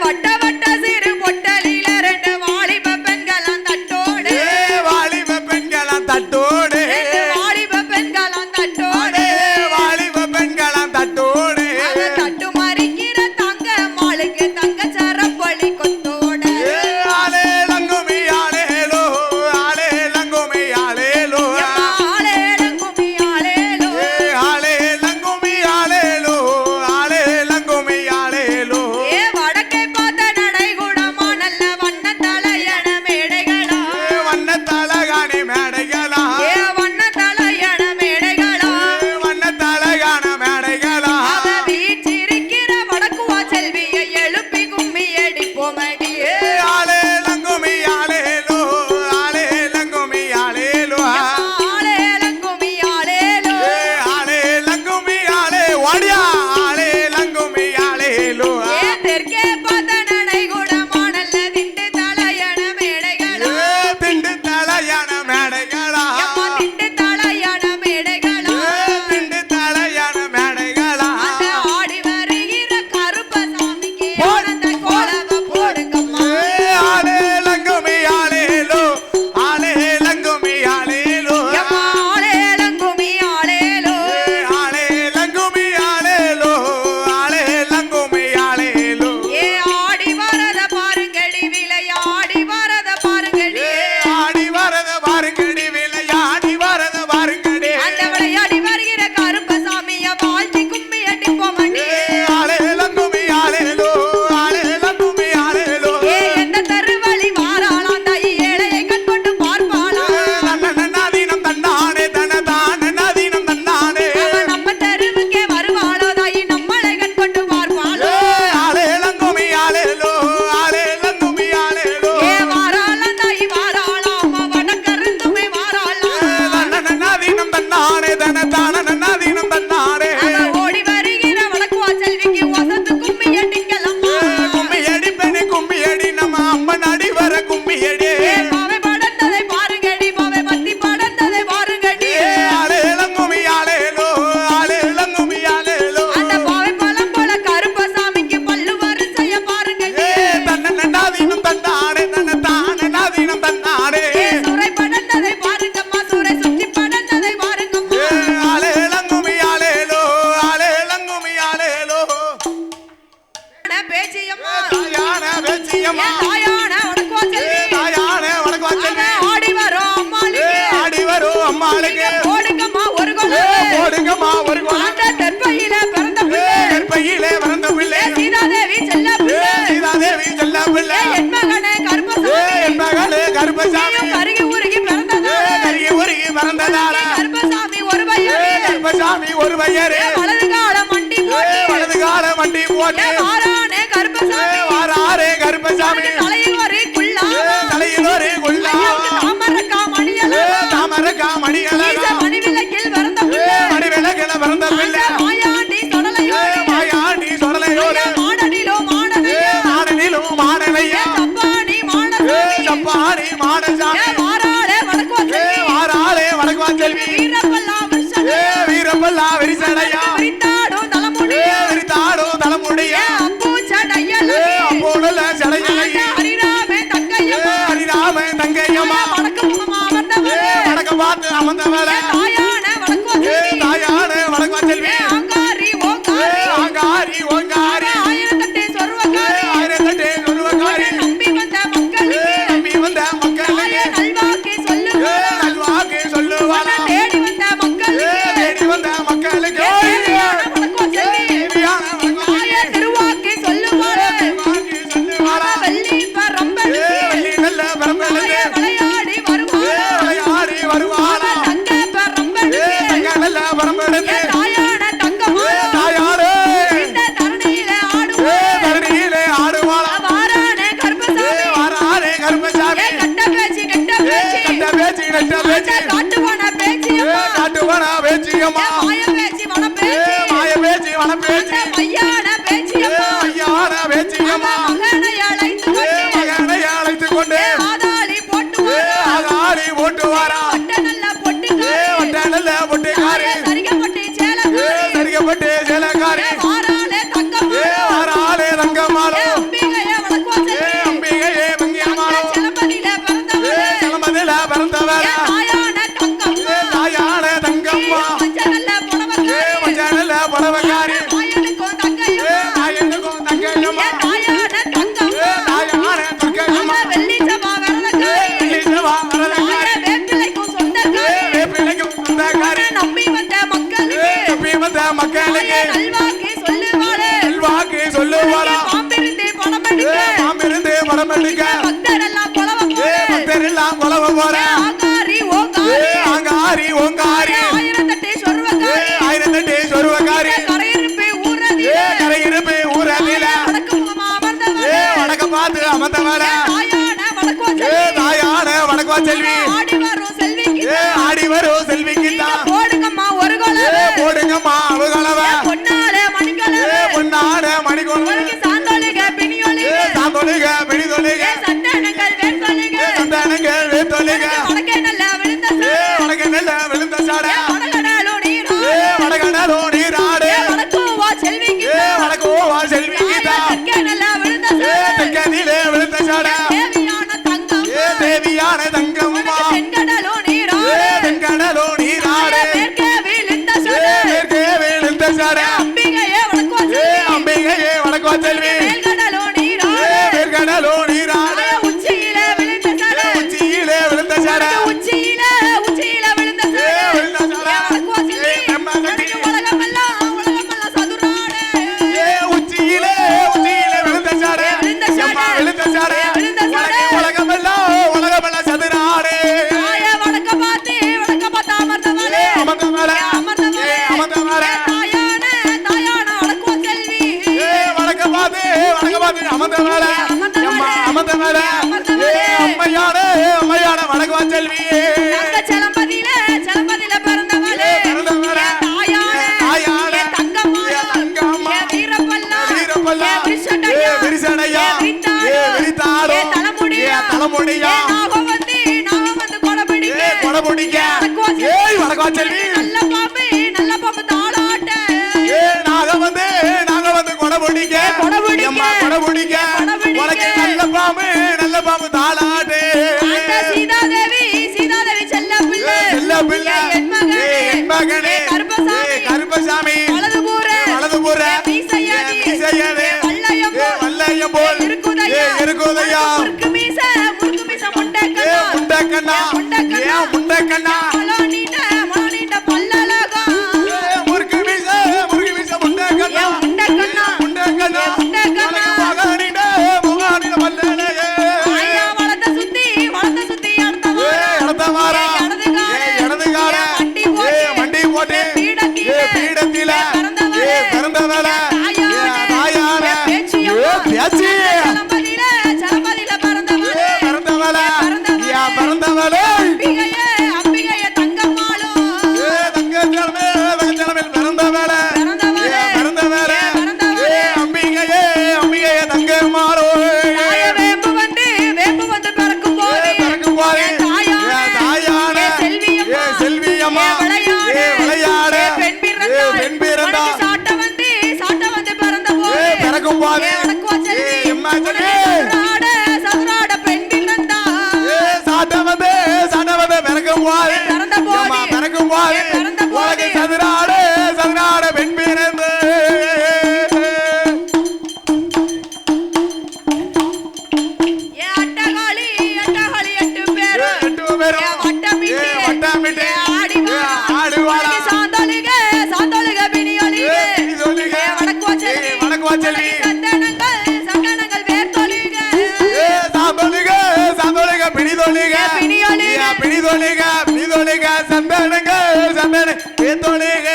வட்ட வட்ட சிறு பொட்டலில ரெண்டு வாலிப பெண்களாம் தட்டோடு வாலிப பெண்களாம் தட்டோடு வாலிப பெண்களாம் தட்டோடு வாலிப பெண்களாம் தட்டோடு தட்டு மறிக்கிற தங்க மாளுக்கு தங்க சரப்பொழி கொத்தோடு ஆளே லங்குமி ஆளேலோ ஆளே லங்குமி ஆளேலோ ஆளே லங்குமி ஆளேலோ ஆளே லங்குமி ஆளேலோ ஆளே லங்குமி ஆளேலோ வடக்கை பார்த்த நடைகுடமா நல்ல வண்ண தலையண மேடைகளா வண்ண தலகாணி மேடைகளா வண்ண தலையண மேடைகளா வண்ண தலகாண மேடைகளா வீச்சிருக்கிற வடக்குவா செல்வியை எழுப்பி கும்மி அடிப்போமடி ஆளே லங்குமி ஆளேலோ ஆளே லங்குமி ஆளேலோ ஆளே லங்குமி ஆளேலோ ஆளே லங்குமி ஆளே ஓடியா ஆளே லங்குமி ஆளேலோ தெற்கே பார்த்த நடைகுடமா நல்ல திண்டு தலையண மேடைகளா திண்டு தலையான மேடைகளா திண்டு தலையண மேடைகளா திண்டு தலையான மேடைகளா ஆடி வருகிற கருப்பசாமிக்கு ஆனந்த கோலவ போடுங்கம்மா ஆளே லங்குமி ஆளேலோ ஆளே லங்குமி ஆளேலோ ஆளே லங்குமி ஆளேலோ ஆளே லங்குமி ஆளேலோ ஆளே லங்குமி ஆளேலோ ஆடி வரத பாருங்கடி விளையாடி வரத பாருங்கடி ஆடி வரத பாருங்கடி விளையாடி வரத பாருங்கடி அந்த விளையாடி வருகிற கருப்பசாமிய வாழ்த்தி கும்மி அடிப்போமடி ஆளே லங்குமி ஆளேலோ ஆளே லங்குமி ஆளேலோ எந்த தருவழி வாராளாம் தாய் ஏழையை கண்கொண்டு பார்ப்பாளா நன்னதீனம் தன்னானே தனதான நதீனம் தன்னானே அவ நம்ம தெருவுக்கே வருவாளோ தாய் நம்மளை கண்கொண்டு பார்ப்பாளோ ஆளே லங்குமி ஆளேலோ ஆளே லங்குமி ஆளேலோ வாராளாம் தாய் வாராளா அம்மா வடக்கருந்துமே வாராளா நன்னதீனம் தன்னானே தனதான நன்னதீனம் தன்னானே அவ ஓடி வருகிற வடக்குவா செல்விக்கு வசத்து கும்மி அடிக்கலம்மா கும்மி அடி நம்ம அம்மன் அடி வர கும்மி அடி பாவை படந்ததை பாருங்கடி பாவை பத்தி படந்ததை பாருங்கடி ஆளே லங்குமி ஆளேலோ ஆளே லங்குமி ஆளேலோ அந்த பாவை பழம் போல கருப்பசாமிக்கு பல்லு வரிசைய பாருங்கடி தன்னதீனம் தன்னானே தனதான நதீனம் தன்னானே சுரை படந்ததை பாருங்கம்மா சுரை சுத்தி படந்ததை பாருங்கம்மா ஆளே லங்குமி ஆளேலோ ஆளே லங்குமி ஆளேலோ பேச்சியம்மா தாயான வெச்சியம்மா தாயான வடக்குவா செல்வி தாயான வடக்கு வச்சல்வி ஆடி வரும் அம்மாளுக்கு ஆடி வரும் அம்மாளுக்கு போடுங்கம்மா ஒரு குலம் போடுங்கம்மா ஒரு குலம் அந்த தெற்பையில பிறந்த பிள்ளை கற்பையிலே பிறந்த பிள்ளை சீதாதேவி செல்ல பிள்ளை சீதாதேவி செல்ல பிள்ளை என் மகனே கருப்பசாமி என் மகளே கருப்பசாமி கருகி உருகி பிறந்ததால கருகி உருகி பிறந்ததால கருப்பசாமி ஒரு பையன் கருப்பசாமி ஒரு பையரே வலது கால மண்டி போட்டு வலது கால மண்டி போட்டு வாரானே கருப்பசாமி வாராரே கருப்பசாமி தலையில் ஒரு குள்ளா தாமரக்கா மணியல மணிவிளக்கில் பிறந்த பிள்ளை மாயாண்டி சொடலையோடு மாடனிலோ சப்பானி மாடசாமி வாராளே வடக்குவா செல்வி வீரப்பல்லா விரிசடையா விரித்தாடும் தலைமுடிய அப்போல சடையலையே ஹரிராம தங்கையம்மா வடக்க பார்த்து அமர்ந்தவள தாயான வடக்குவா செல்வி ஆங்காரி ஓங்காரி ஆயிரத்தெட்டு சொருவக்காரி நம்பி வந்த மக்களுக்கு நல்வாக்கு சொல்லுவாளா தேடி வந்த மக்களுக்கு திருவாக்கு சொல்லுவாளா வெள்ளி நல்ல பரம்பலுக்கு விளையாடி வருவாளா தங்க நல்ல பரம்பலுக்கு தாயாரே இந்த தரணியிலே ஆடுவாளா வாரானே கருப்பசாமி கட்ட பேச்சு காட்டுவான பேச்சியம்மா மாய பேச்சு வன பேச்சு ஐயான பேச்சியம்மா மகனை அழைத்து கொண்டு ஆதாளி போட்டு வாரா நல்ல பொட்டுக்காரி சரிகப்பட்டு சேலக்காரி வாராளே தங்கம்மாளோ அம்பிகையே மங்கியம்மாளோ சிலம்பதில பிறந்தவர தாயான தங்கம்மா மஞ்ச நல்ல புடவக்காரி ஆயனுக்கும் தங்கையம்மா தாயான தங்கையம்மா வெள்ளி சபா வரலக்காரி வேப்பிலைக்கும் சொந்தக்காரி நம்பி வந்த மக்களுக்கு நல்வாக்கு சொல்லுவாளா பாம்பிருந்து பணம் எடுக்க பக்தரெல்லாம் கொலவ போற ஆங்காரி ஓங்காரி ஆயிரத்தெட்டு சொருவக்காரி கரையிருப்பு ஊரதில வடக்க பார்த்து அமர்ந்தவள தாயான வடக்குவா செல்வி ஆடி வரும் செல்விக்கு போடுங்கம்மா அவகளவ பொன்னாட மணிக்கொழு சாந்தோலிக பிணிதொலிக சந்தனங்கள் வேத்தொலிக வடக்கே நல்ல விழுந்த சாட வடகடலோ நீராடு வடக்கோவா செல்வி தெற்கதிலே விழுந்த சாட தேவியான தங்கம்மா தென்கடலோ நீராடு மேற்கே விழுந்த சாட அம்பிகையே வடக்குவா செல்வி மேற்கடலோ நீராடு உச்சியிலே விழுந்த சாட உலகமெல்லாம் சதுராடு வடக்க பார்த்து அமர்ந்தவள அம்மையான வடக்குவா செல்வி சிலம்பதில பிறந்தவளே தாயான தங்கம்மா வீரப்பல்லா விரிசடையா விரித்தாடோ தலைமுடியா கொடபிடிக்க வடக்குவா செல்வி நல்ல பாம்பு தாளாட்ட நாங்க வந்து கொடபிடிக்க உனக்கு நல்ல பாம்பு தாளாட்டு சீதாதேவி செல்ல பிள்ளை என் மகனே கருப்பசாமி வலதுபுற மீசையனே வல்லையம் போல் இருக்குதையா முண்டக்கண்ணா பல்லழகா முறுக்கு மீச முண்டக்கண்ணா பீடத்தில பிறந்தவள வணங்குவா செல்வி சந்தனங்கள் வேர் தொழுக சாந்தொழிக சாந்தொழிக பிணிதொழிக பிணிதொழிக பிணிதொழிக சந்தனங்க சந்தன வேத்தொழிக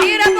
வீரப்பல்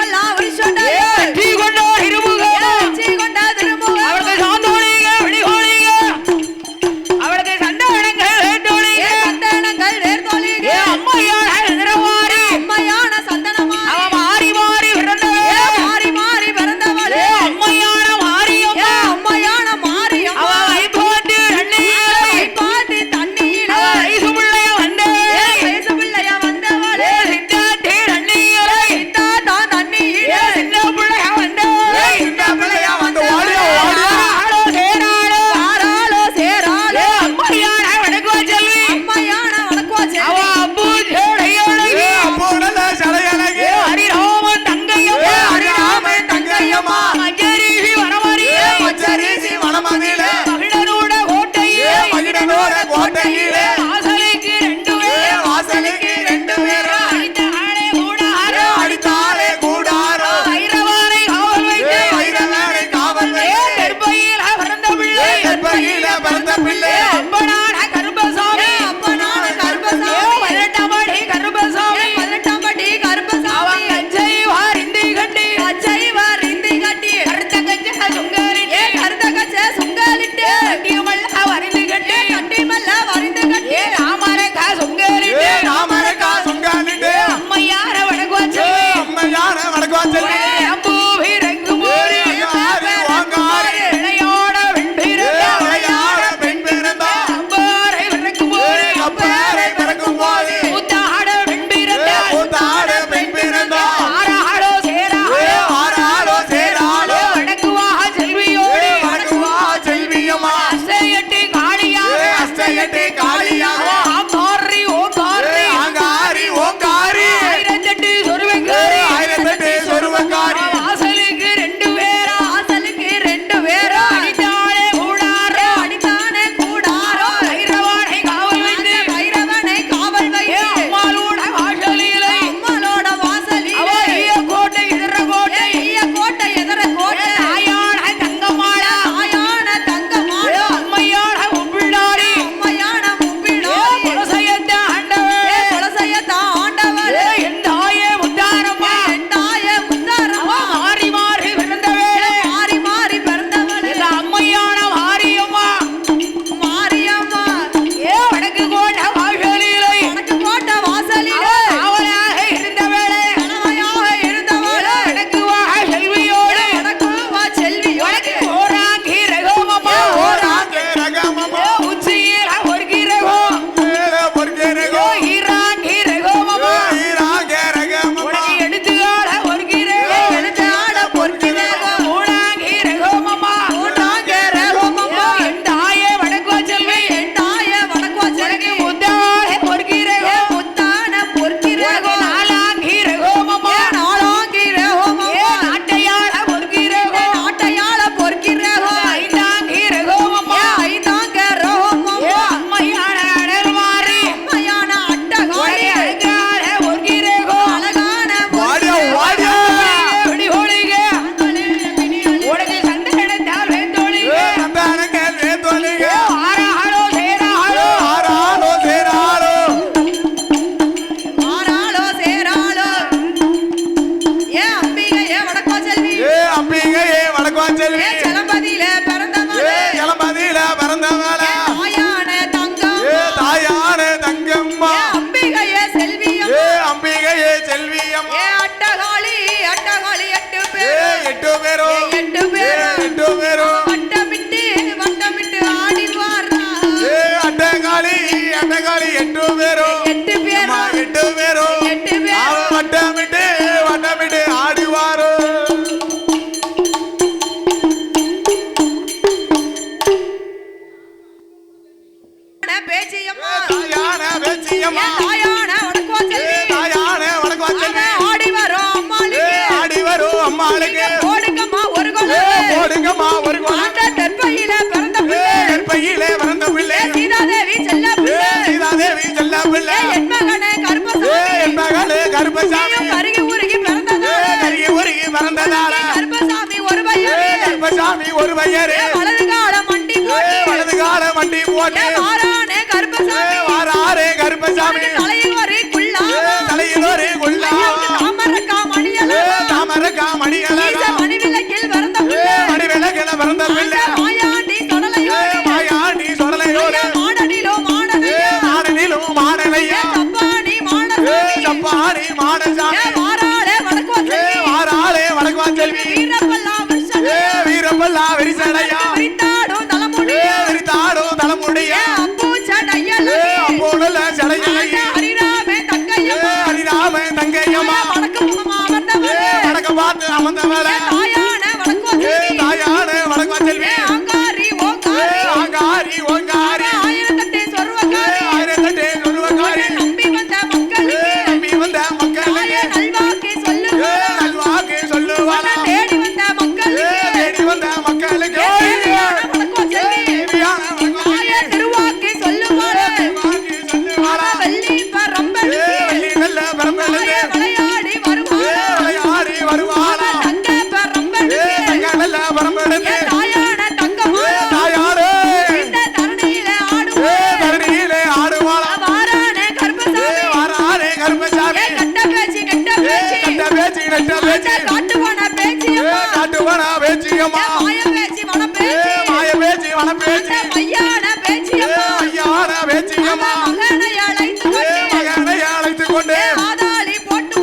செல்வி சிலம்பதியில பிறந்தவளே இளம்பதியில பிறந்தவளே தாயான தங்கம் தாயான தங்கம்மா அம்பிகையே செல்வியம் அம்பிகையே செல்வியம்மா அட்டகாளி அட்டகாளி 8 பேர் 8 பேரும் 8 பேரும் 8 பேரும் வட்டமிட்டு வட்டமிட்டு ஆடி வாரா அட்டகாளி அட்டகாளி 8 பேரும் 8 பேரும் 8 பேரும் 8 பேரும் வட்டமிட்டு வட்டமிட்டு ஆடுவாரோ பேச்சியம்மா தாயான பேச்சியம்மா தாயான வடக்கோ செல்வி தாயான வடக்கோ செல்வி ஆடி வரோம் அம்மாளுக்கு ஆடி வரும் அம்மாளுக்கு ஓடுங்கம்மா ஒரு குலம் ஓடுங்கம்மா ஒரு குலம் தெற்பையில பிறந்த பிள்ளை கற்பையிலே பிறந்த பிள்ளை சீதாதேவி செல்ல பிள்ளை சீதாதேவி செல்ல பிள்ளை என் மகனே கருப்பசாமி என் மகளே கருப்பசாமி கருகி உருகி பிறந்ததா கருகி உருகி பிறந்ததால கருப்பசாமி ஒரு பையனே கருப்பசாமி ஒரு பையரே வலது கால மண்டி போட்டு வலது கால மண்டி போட்டு வாரானே கருப்பசாமி வாராரே கருப்பசாமி தலையில் ஒரு குள்ளா தலையில் ஒரு குள்ளா தாமரக்கா மணியல தாமரக்கா மணியல மணிவிளக்கில் பிறந்த பிள்ளை மணிவிளக்கில பிறந்த பிள்ளை மாயாண்டி தொடலையோடு மாயாண்டி சொடலையோடு மாடனிலோ மாடனையோ மாடனிலும் மாடலையா தப்பாணி மாடசாமி சப்பாணி மாடசாமி வாராளே வடக்கோ செல்வி வாராளே வடக்குவா செல்வி வீரப்பல்லா வருஷம் வீரப்பல்லா விரிசடையா விரித்தாடும் தலைமுடிய விரித்தாடும் தலைமுடிய அப்பூ சடையல அப்போல சடையலையே ஹரிராமே தங்கையம்மா ஹரிராம தங்கையம்மா வடக்கு முகமா வந்தவளே வடக்க பார்த்து அமர்ந்தவளே தாயான வடக்கோ செல்வி தாயான வடக்குவா செல்வி ஆங்காரி ஓங்காரி ஆங்காரி ஓங்காரி ஆயிரத்தெட்டு சொர்வக்காரி ஆயிரத்தெட்டு சொல்லுவக்காரி நம்பி வந்த மக்களுக்கு நம்பி வந்த மக்களுக்கு நல்வாக்கு சொல்லுவா நல்வாக்கு சொல்லுவாளா தேடி வந்த மக்களுக்கு தேடி வந்த மக்களுக்கு வடக்கோ செல்வி தேவியான வடக்குவா ஆய திருவாக்கு சொல்லுவாளே வாக்கு சொல்லுவாளா வெள்ளி பரம்பலுக்கு வெள்ளி நல்ல பரம்பலுக்கு விளையாடி வருவாளா விளையாடி வருவாளா தங்க பரம்பலுக்கு தங்க நல்ல பரம்பலுக்கு தாயான தங்கமா தாயாரே இந்த தரணியில ஆடுவா தரணியிலே ஆடுவாளா வாரானே கர்ப்பசாமி வாராரே கருப்பசாமி கட்ட பேச்சு கட்ட பேச்சு கட்ட பேச்சு நட்ட பேச்சு காட்டுவான பேச்சு காட்டுவனா பேச்சியம்மா மாய பேச்சு வன பேச்சு மாய பேச்சு வன பேச்சு மையான பேச்சு ஐயான பேச்சியம்மா மகனை அழைத்து கொண்டு மகனை அழைத்துக் கொண்டு ஆதாளி போட்டு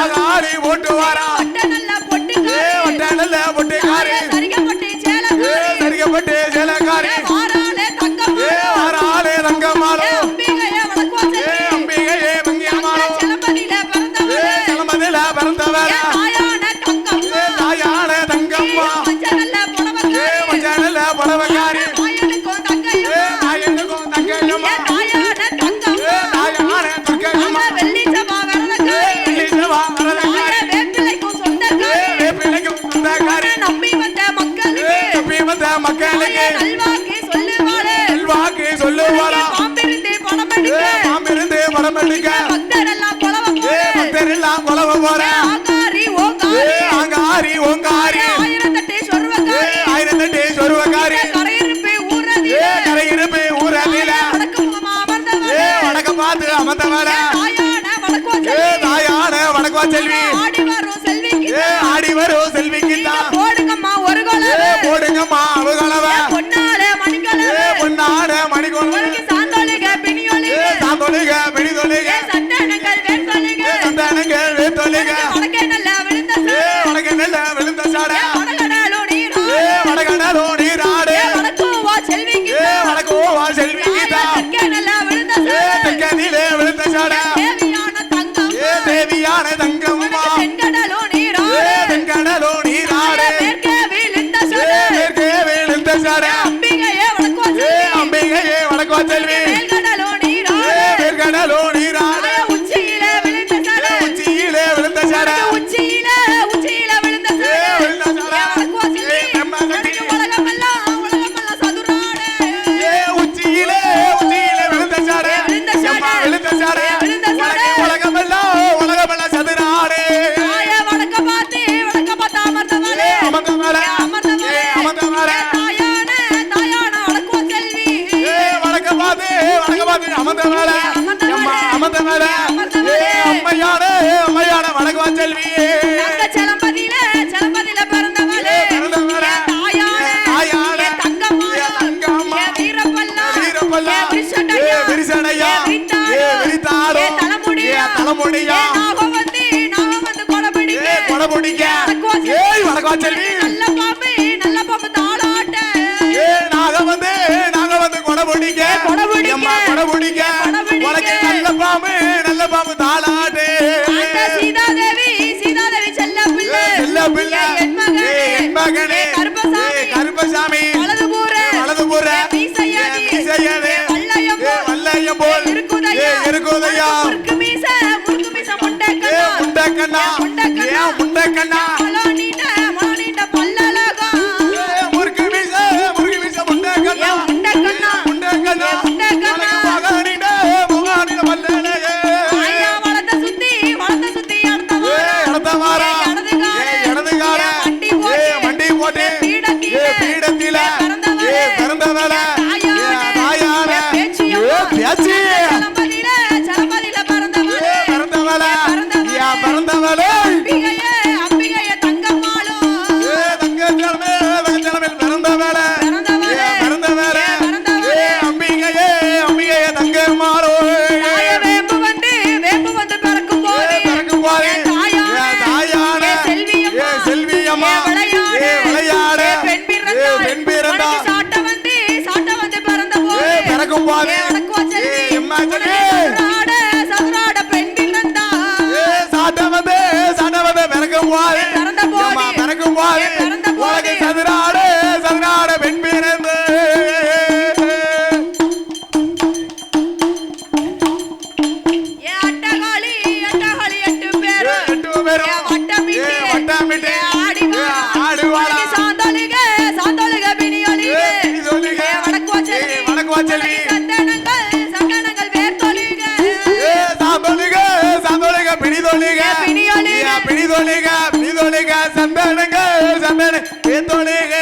ஆகாரி ஓட்டு வாரா வட்ட நல்ல பொட்டுக்காரி வட்ட நல்ல பொட்டுக்காரி சரிகப்பட்டு சேலக்காரி சரிக்கப்பட்டு சேலக்காரி வாராளே தங்கம்மா வாராளே தங்கம்மாளோ அம்பிகைய வடக்கோ செல்வி அம்பிகையே மங்கியம்மாளோ சிலம்பதியில பிறந்தவளே சிலம்பதில பிறந்தவள தாயான தங்கம்மா தாயான தங்கம்மா மஞ்ச நல்ல புடவக்காரி மஞ்ச நல்ல புடவக்காரி மாயனுக்கும் தங்கையம்மா தாயனுக்கும் தங்கையம்மா தாயான தங்கம்மா தாயான தங்கம்மா வெள்ளி சபா வரதக்காரி வெள்ளிசவா வரதக்காரி வேப்பிலைக்கும் சொந்தக்காரி வேப்பிலைக்கும் சொந்தக்காரி நம்பி வந்த மக்களுக்கு நம்பி வந்த மக்களுக்கு நல்வாக்கு சொல்லுவாளே வாக்கு சொல்லுவாளா பாம்பிருந்து பணம் எடுக்க பாம்பிருந்து படம் எடுக்க பக்தரெல்லாம் கொலவ போற பக்தரெல்லாம் கொலவ போற ஆகாரி ஓங்காரி ஆங்காரி ஓங்காரி ஆயிரத்தெட்டு சொர்வக்காரி ஆயிரத்தெட்டு சொருவக்காரி கரையிருப்பு ஊரதில கரையிருப்பு ஊரதில வடக்கு முகமா அமர்ந்தவளே வடக்க பார்த்து அமர்ந்தவள தாயான வடக்கோ செல்வி தாயான வடக்குவா செல்வி ஆடி வரும் செல்விக்கு ஆடி வரும் செல்விக்கு தான் போடுங்கம்மா ஒரு கொலவே போடுங்கம்மா அவகளவ பொன்னாலே மணிக்கலவே பொன்னாட மணிக்கொண்டு சாந்தோலிக பிணியொலிக சாந்தொலிக பிடிதொலிக சட்டனங்கள் வேர்த்தொலிக சந்தானங்கள் வேத்தொலிக வடக்கே நல்ல விழுந்த வடக்க நல்ல விழுந்த சாட வடகடலோ நீரோ வடகடலோ நீராடு வடக்குவா செல்விக்கு வடக்கோவா செல்விக்கு தான் தெற்கே நல்ல விழுந்த தெற்கதிலே விழுந்த சாட தேவியான தங்கம் தேவியான தங்கம்மா தென்கடலோ நீரோ தென்கடலோ நீராடு மேற்கே விழுந்த மேற்கே விழுந்த சாட அம்பிகையே வடக்குவா செல்வி அம்பிகையே வடக்குவா செல்வி மேல்கடலோ நீரோ மேற்கடலோ நீராடு உச்சியிலே விழுந்த சட உச்சியிலே விழுந்த சாட உச்சியிலே விழுந்த சட விழுந்த சாட வடக்குவா செல்வி பிரம்மா கட்டி உலகமெல்லாம் சதுராடு உச்சியிலே விழுந்த சாட விழுந்த சாட. விழுந்த சாட விழுந்த சாட. உலகமெல்லாம் சதுராடு வடக்க பார்த்து அமர்ந்தவளே அமர்ந்தவளே அமர்ந்தவளே தாயான வடக்குவா செல்வி வடக்க பார்த்து அமர்ந்தவள அமர்ந்தவள அம்மையான வடக்குவா செல்வி சிலம்பதியில பிறந்தவளே பிறந்தவளே. கொடை பிடிக்க ஏய் வடக்கா செல்வி நல்ல பாம்பு தாளாட்ட நாங்க வந்து கொடை பிடிக்க அம்மா கொடை பிடிக்க உனக்கு நல்ல பாம்பு தாளாட்டு சீதாதேவி செல்ல பிள்ளை என் மகனே கருப்பசாமி வலதுபுற மீசையனே வல்லையம் போல் இருக்குதையா முண்டக்கண்ணா மலோனிட்ட பல்லழகா முறுக்கு மீசை முண்டக்கண்ணா மகனிட பல்லழகே வளர்த்த சுத்தி இடத்தவாரா இடதுகார வண்டி போட்டு பீடத்தில பிறந்தவள தாயான பேச்சு பிறந்தவள அம்பிகைய தங்கம்மாளோ தங்கச்சலமில் பிறந்தவள அம்பிகைய தங்கம்மாளோ வேம்பு வந்து பிறக்கும் போது தாயான செல்வியம்மா விளையாட பெண் பிறந்தா சாட்ட வந்து பிறந்த போது பிறக்கும் போது சதுராட பெண் பிறந்தா சாட்டவதே பிறக்கும் போது உனக்கு சதுராட பெண் பிறந்து அட்டகாளி 8 பேரும் வட்டமிட்டு ஆடுவாளா சாந்தொழுக பிணியொலிக வடக்கு வாச்செல்வி சந்தனங்கள் வேர்த்தொழிக சாந்தொழுக பிணிதொழிக சந்தன வேத்தொழிக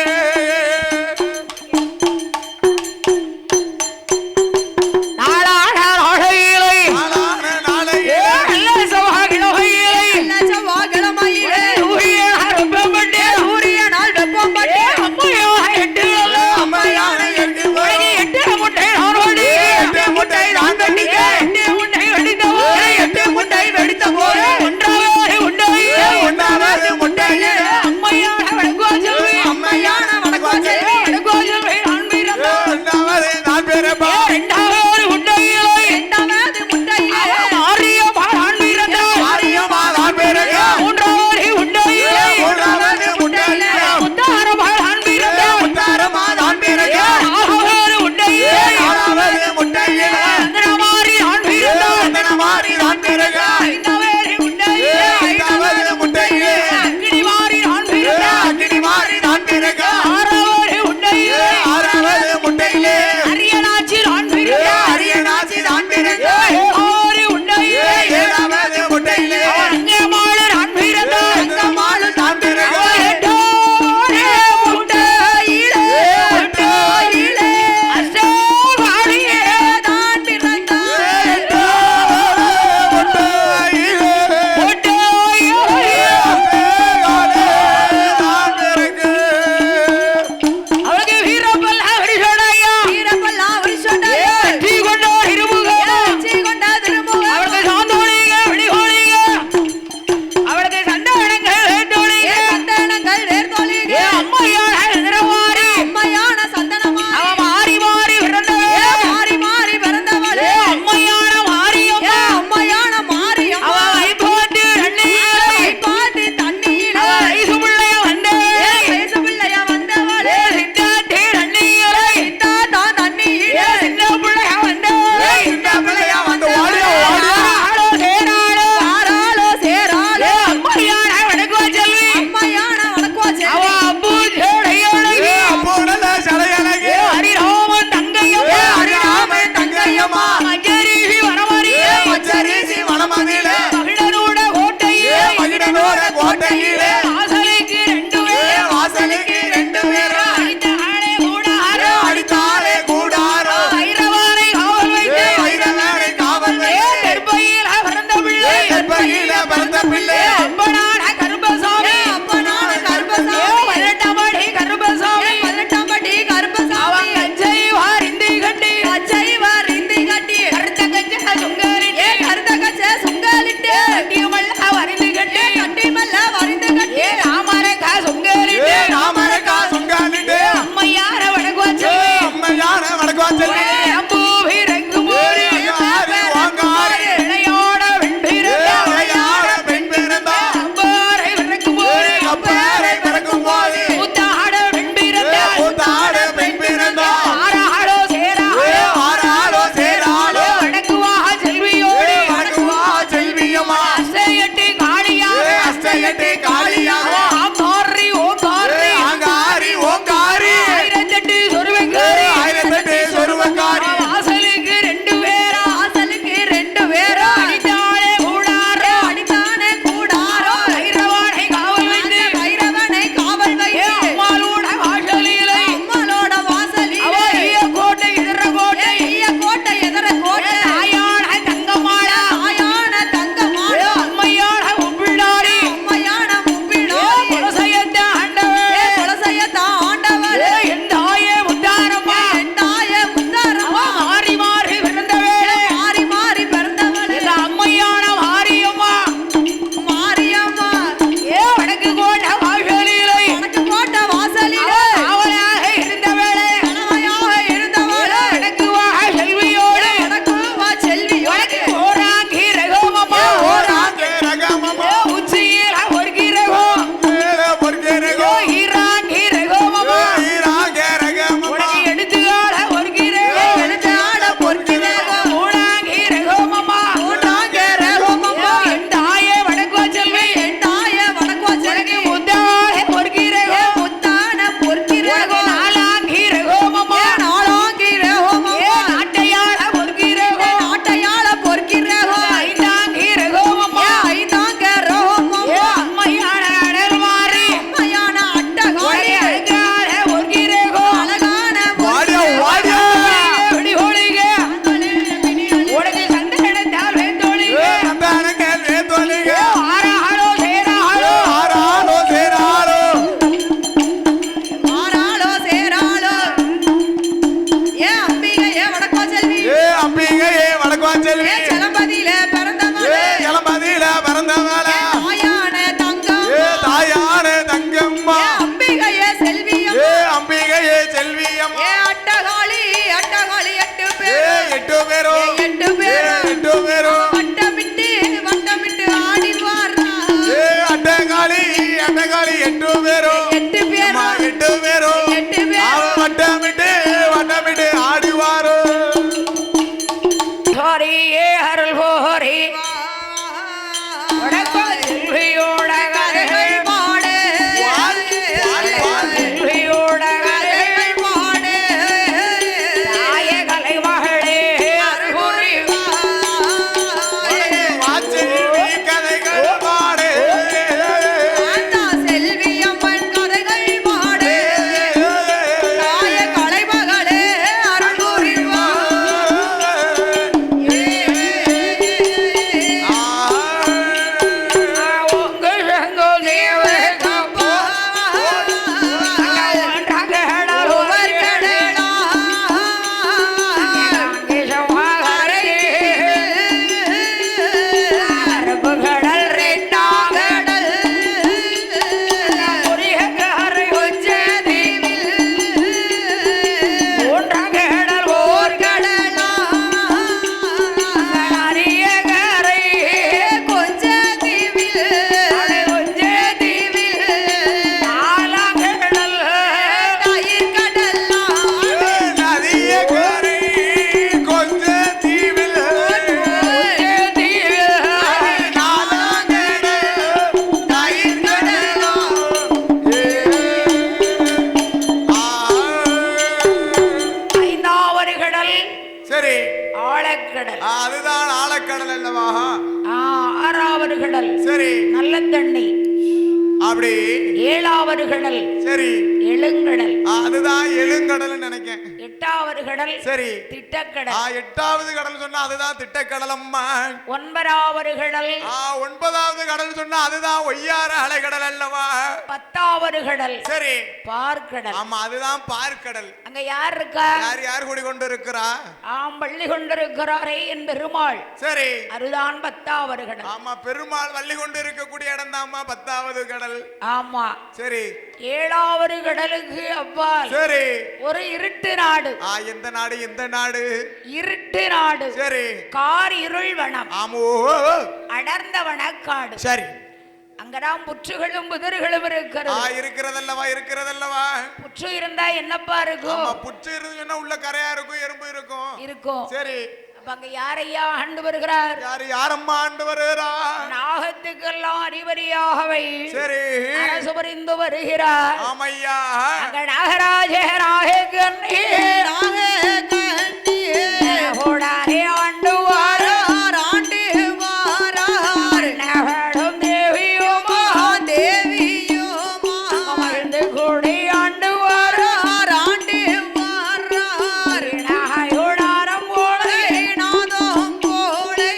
சுங்காலிட்டு கட்டிமல்ல வரிந்து கட்டி காளியாக ஆங்காரி ஓங்காரி ஆங்காரி ஓங்காரி ஆயிரத்தெட்டு சொருவங்காரி ஆயிரத்தெட்டு சொருவங்காரி வாசலுக்கு ரெண்டு பேரா வாசலுக்கு ரெண்டு பேரா அடித்தாளே கூடாரோ அடித்தானே கூடாரோ ஐரவானை காவல் வைத்து பைரவனை காவல் வைத்து அம்மாளோட வாசலிலே அம்மளோட வாசலிலே ஈய கோட்டை எதிர கோட்டை ஈய கோட்டை எதிர கோட்டை தாயான தங்கமாளா தாயான தங்கமாளா அம்மையான உப்பிள்ளாரி அம்மையான முப்பிடாரி குலசையத்த ஆண்டவே குலசையத்த ஆண்டவர் என் தாயே முத்தாரம்மா என் தாயே முத்தாரம்மா மாறி மாறி பிறந்தவே மாறி மாறி பிறந்தவளே இந்த அம்மையான மாரியம்மா மாரியம்மா வடக்கு கோட்டை வாசலிலே உனக்கு கோட்டை வாசலிலே காவலாக இருந்தவேளே கணவையாக இருந்தவளே வடக்கு வா செல்வியோடு உனக்கு வா செல்வியோடு ஓராங்கி ரகோமம்மா ஓராங்கே ரகமம்மா உச்சியில ஒருகிறகோ பொற்கேரகோ ஈராங்கி ரகோமம்மா ஈராங்கே ரகமம்மா உனக்கு எடுத்துக்கால ஒருகிறகோ எடுத்து ஆட பொற்கிறேகோ ஓராங்கி ரகோமம்மா ஊராங்கே ரகோமம்மா என் தாயே வடக்கு வா செல்வி என் தாயே வணக்கம் வா செல்வி முத்தாளே ஒருகிறகோ முத்தான பொற்கிறேகோ நாலாங்கி ரகோமம்மா நாளாங்கி ரகோமம்மா நாட்டையாள ஒருகிறகோ நாட்டையாள பொற்கிறேகோ ஐந்தாங்கி ரகோமம்மா ஐந்தாங்க ரகோமம்மா அம்மையான அடல் மாறி அம்மையான அட்டகாரி அழகான ஒருகிறகோ அழகான வாடியா வாடியா ஒளிகொளிக உனக்கு சந்தனத்தால் வேந்தொழிக அந்த அணங்கல் வேதோலிக ஆறாளோ சேராளோ ஆராளோ சேராளோ ஆறாளோ சேராளோ ஏ அம்பிகை ஏ வடக்கோ செல்வி அம்பிகையே வடக்குவான் செல்வி ஏ செலம்பதியில பிறந்தவளே இளமதியில பிறந்தவள தாயான தங்கம் தாயான தங்கம்மா ஏ அம்பிகையே செல்வியம் அம்பிகையே செல்வியம்மா ஏ அட்டகாளி அட்டகாளி எட்டு பேர் எட்டு பேரும் எட்டு பேரும் எட்டு பேரும் வட்டமிட்டு ஆடி வாரா அட்டகாளி அட்டகாளி எட்டு பேரும் எட்டு பேரும் அம்மா, எட்டு பேரும் எட்டு பேரும் அவ வட்டமிட்டு வட்டமிட்டு ஆடுவாரோ ஹரியே அருள் ஹோரி வடக்கு செல்வியோட கதைகள் பாடு செல்வியோட கதைகள் பாடு தாய கலை மகளே அருள் புரிவா வாச்செல்வி கதைகள் பாடு செல்வியம்மன் கதைகள் பாடு தாய கலைமகளே அருள் புரிவா உங்க சங்கோ தேவ காப்போ நதிய கரை கொஞ்ச தீவில் நாலாங்கட தயிர் கடலா ஐந்தாவது கடல் சரி ஆழக்கடல் அதுதான் ஆழக்கடல் அல்லவா ஆறாவது கடல் சரி நல்ல தண்ணி அப்படி ஏழாவது கடல் சரி எழுங்கடல் அதுதான் எழுங்கடல் நினைக்கேன் எட்டாவது கடல் சரி திட்டக்கடல் எட்டாவது கடல் சொன்னா அதுதான் திட்டக்கடல் அம்மா ஒன்பதாவது கடல் ஒன்பதாவது கடல் சொன்னா அதுதான் ஒய்யார அலைக்கடல் அல்லவா பத்தாவது கடல் சரி பார்க்கடல் ஆமா அதுதான் பார்க்கடல் அங்க யார் இருக்கா யார் யார் கூடி கொண்டு இருக்கிறா பள்ளி கொண்டிருக்கிறாரே என் பெருமாள் சரி அதுதான் பத்தாவது கடல் ஆமா பெருமாள் வள்ளி கொண்டு இருக்கக்கூடிய இடம் தான்மா பத்தாவது கடல் ஆமா சரி ஏழாவது கடலுக்கு அப்பால் சரி ஒரு இருட்டு நாடு எந்த நாடு எந்த நாடு இருட்டு நாடு சரி கார் இருள் வனம் ஆமோ அடர்ந்த வனக்காடு சரி அங்கதான் புற்றுகளும் புதர்களும் இருக்கிறது இருக்கிறதல்லவா இருக்கிறதல்லவா புற்று இருந்தா என்னப்பா இருக்கும் புற்று இருந்து உள்ள கரையா இருக்கும் எறும்பு இருக்கும் இருக்கும் சரி அங்க யாரையா ஆண்டு வருகிறார்? யாரம்மா ஆண்டு வருகிறார்? நாகத்துக்கெல்லாம் அறிவறியாகவை சரி அரசு புரிந்து வருகிறார். ஆமையா அங்க நாகராஜ நாகக்கண்ணி கூடாரே ஆண்டு வாரார் ஆண்டு வாரார் நகரும் தேவியுமா தேவியுமா அமர்ந்து கூடி ஆண்டு வாரார் ஆண்டு வாரார் நாயுடாரம் போலே நாதம் போலே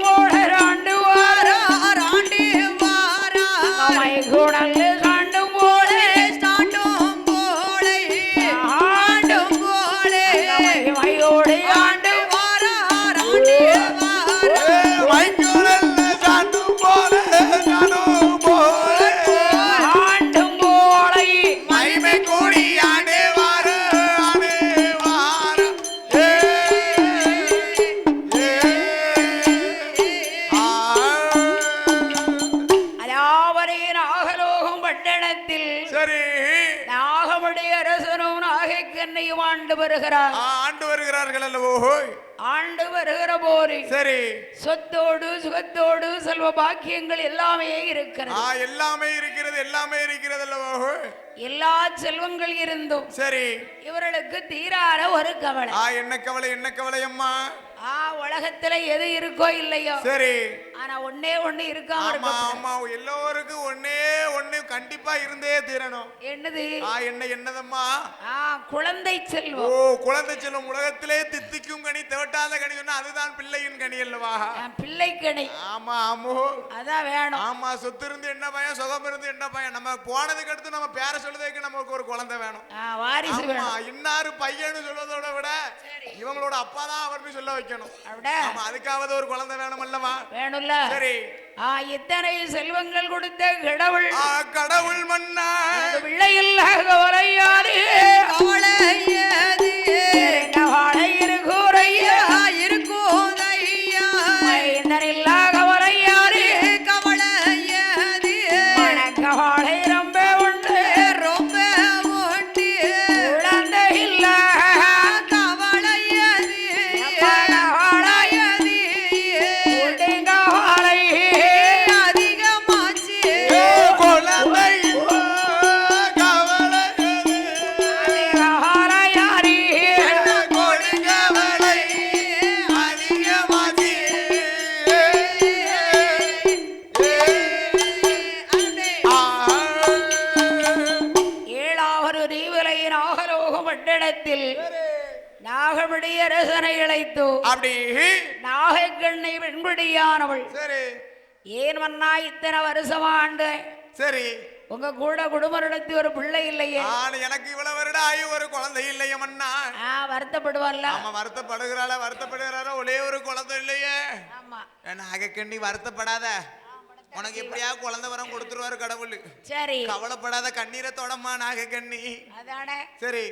போடர் ஆண்டு வாரார் ஆண்டு வாரார் அமை குணல் காண்டு போலே ஸ்டாண்டும் போலே ஆண்டும் போலே மையோடு ஆண்டு வாரார் ஆண்டு வாரார் வைகுரல் சாண்டு போல நானும் போல ஆண்டும் போலை மகிமை கூடி ஆண்டே வார ஏ அலாவரே நாகலோகம் பட்டணத்தில் சரி நாகமுடைய அரசனும் நாகக்கண்ணையும் ஆண்டு வருகிறார். ஆண்டு வருகிறார்கள் அல்லவோ ஆண்டு வருகிற போது சரி சொத்தோடு சுகத்தோடு செல்வ பாக்கியங்கள் எல்லாமே இருக்கிறது. எல்லாமே இருக்கிறது அல்லவோ எல்லா செல்வங்கள் இருந்தும் சரி இவர்களுக்கு தீராத ஒரு கவலை. என்ன கவலை அம்மா? உலகத்துல எது இருக்கோ இல்லையோ சரி ஆனா ஒன்னே ஒண்ணு இருக்காம ஆமா இருக்கும். ஆமா எல்லோருக்கும் ஒண்ணே கண்டிப்பா இருந்தே தீரணும். என்னது? என்னதம்மா? குழந்தை செல்வம். குழந்தை செல்வம் உலகத்திலே தித்திக்கும் கனி தேட்டாத கனி சொன்னா அதுதான் பிள்ளையின் கனி அல்லவா? பிள்ளை கனி. ஆமா ஆமோ அதான் வேணும். ஆமா சொத்து இருந்து என்ன பயம், சுகம் இருந்து என்ன பயம், நம்ம போனதுக்கு அடுத்து நம்ம பேர சொல்லுறதுக்கு நமக்கு ஒரு குழந்தை வேணும். வாரிசு வேணும். இன்னாரு பையன்னு சொல்வதோட விட இவங்களோட அப்பா தான் அவர்னு சொல்ல வைக்கணும். அதுக்காவது ஒரு குழந்தை வேணும் அல்லவா? வேணும்ல. சரி இத்தனை செல்வங்கள் கொடுத்த கடவுள் கடவுள் மன்னா பிள்ளை இல்ல கவலையாரு கவலையது கவலை இருக்குறையா இருக்குதையா இல்ல கவலையாரு கவலையது கவலை ரொம்ப உண்டு ரொம்ப உண்டு குழந்தை இல்ல கவலையது கவலையது கவலை அதிகமாச்சு குழந்தை கவலையாரி கவலை அதிகமாகி ஏழாவது தீவிலை நாகலோகம் பட்டணத்தில் நாகமுடைய அரசனை இழைத்து அப்படி நாகக்கண்ணை வெண்படியானவள். சரி ஏன் மன்னா இத்தனை வருஷமா ஆண்டு சரி உங்க கூட குடும்பம் நடத்தி ஒரு பிள்ளை இல்லையே? எனக்கு இவ்வளவு வருடம் ஆகி ஒரு குழந்தை இல்லையே மன்னா. வருத்தப்படுவான்ல. ஆமா வருத்தப்படுகிறாள ஒரே ஒரு குழந்தை இல்லையே. ஆமா நாகக்கண்ணி வருத்தப்படாத, உனக்கு எப்படியா குழந்தை வரம் கொடுத்துருவாரு கடவுள். சரி கவலைப்படாத, கண்ணீரை தொடமா நாகக்கண்ணி. அதானே. சரி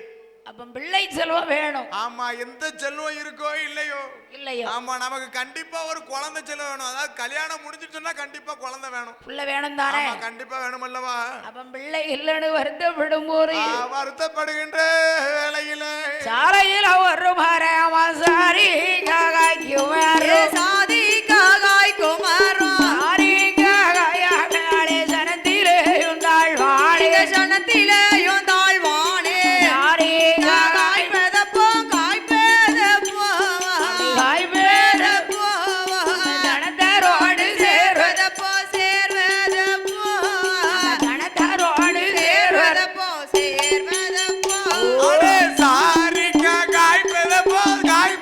அப்ப பிள்ளை செல்வம் வேணும். ஆமா எந்த செல்வம் இருக்கோ இல்லையோ ஆமா நமக்கு கண்டிப்பா ஒரு குழந்தை செல்வம் வேணும். அதாவது கல்யாணம் முடிஞ்சிட்டுன்னா கண்டிப்பா குழந்தை வேணும். பிள்ளை வேணும் தானே? கண்டிப்பா வேணும் அல்லவா? அப்ப பிள்ளை இல்லன்னு வருத்தப்படும் போது வருத்தப்படுகின்ற வேளையில சாலையில ஒரு மரமாசாரி காகாய்க்குமாரோ சாதி காகாய் குமாரம் சாரி காகாயாளே சனத்திலே உண்டாள் வாழே சனத்திலேயும் தாழ்வானே சாரி காய் பெதப்போ காய் பெதப்போ காய் பேர போவா தனத்தரோடு சேர் பெதப்போ சேர்வதப்போ தனத்தரோடு சேர் சேர்வதப்போ சாரிக்கா காய்ப்பதப்போ காய்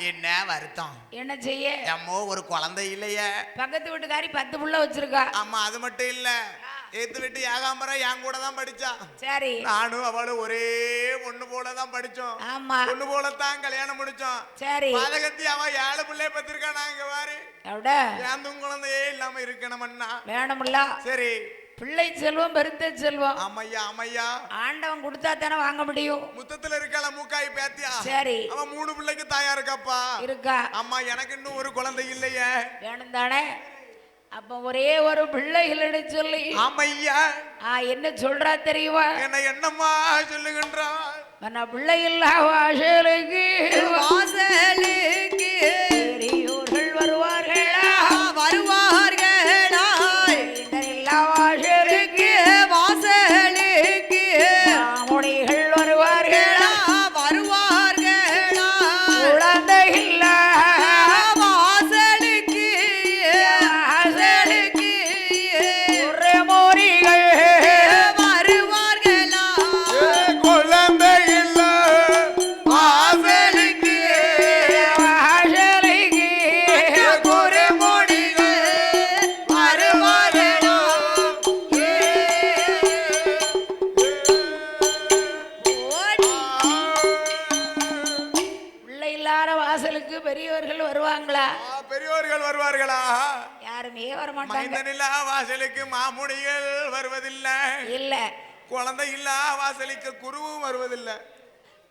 என்ன வருத்தம்? என்ன செய்ய? அம்மோ ஒரு குழந்தை இல்லையே. பக்கத்து வீட்டுக்காரி 10 புள்ள வச்சிருக்கா. ஆமா, அது மட்டும் இல்ல, ஏத்து விட்டு ஏகாம்பரம் என் கூட தான் படிச்சா. சரி, நானும் அவளும் ஒரே பொண்ணு போலதான் படிச்சோம். ஆமா, பொண்ணு போலத்தான் கல்யாணம் முடிச்சோம். சரி, பாதகத்தி அவன் 7 பிள்ளைய பத்திருக்கா. நான் இங்க பாரு ஏந்தும் குழந்தையே இல்லாம இருக்கணும்னா வேணும்ல. சரி, பிள்ளை செல்வம் பெருத்த செல்வம். ஆமையா ஆமையா, ஆண்டவன் கொடுத்தா தானே வாங்க முடியும். முத்தத்துல இருக்கால மூக்காய் பேத்தியா. சரி, அவன் 3 பிள்ளைக்கு தாயா இருக்காப்பா. இருக்கா. அம்மா, எனக்கு இன்னும் ஒரு குழந்தை இல்லையே. வேணும் தானே. அப்ப ஒரே ஒரு பிள்ளைகள் சொல்லி. ஆமையா, என்ன சொல்றா தெரியுமா? என்னம்மா சொல்லுகின்றா? பிள்ளை இல்ல வாசலுக்கு வாசலுக்கு பெரியோர்கள் வருவார்களா வருவார்களா, இல்லா வாசலுக்கு வாசலுக்கு முடிகள் வருவார்களா வருவார்களா, குழந்தை இல்ல வாசலுக்கு வாசலுக்கு ஒரு மோரிகள் வருவார்களா, குழந்தை இல்ல வாசலுக்கு வாசலுக்கு ஒரு மோரிகள் வருவார்களா. பிள்ளை இல்லாத வாசலுக்கு பெரியவர்கள் வருவாங்களா? பெரியவர்கள் வருவார்களா? யாருமே வரமாட்டாங்க. வாசலுக்கு மாமுனிகள் வருவதில்லை. இல்ல, குழந்தை இல்ல வாசலுக்கு குருவும் வருவதில்லை.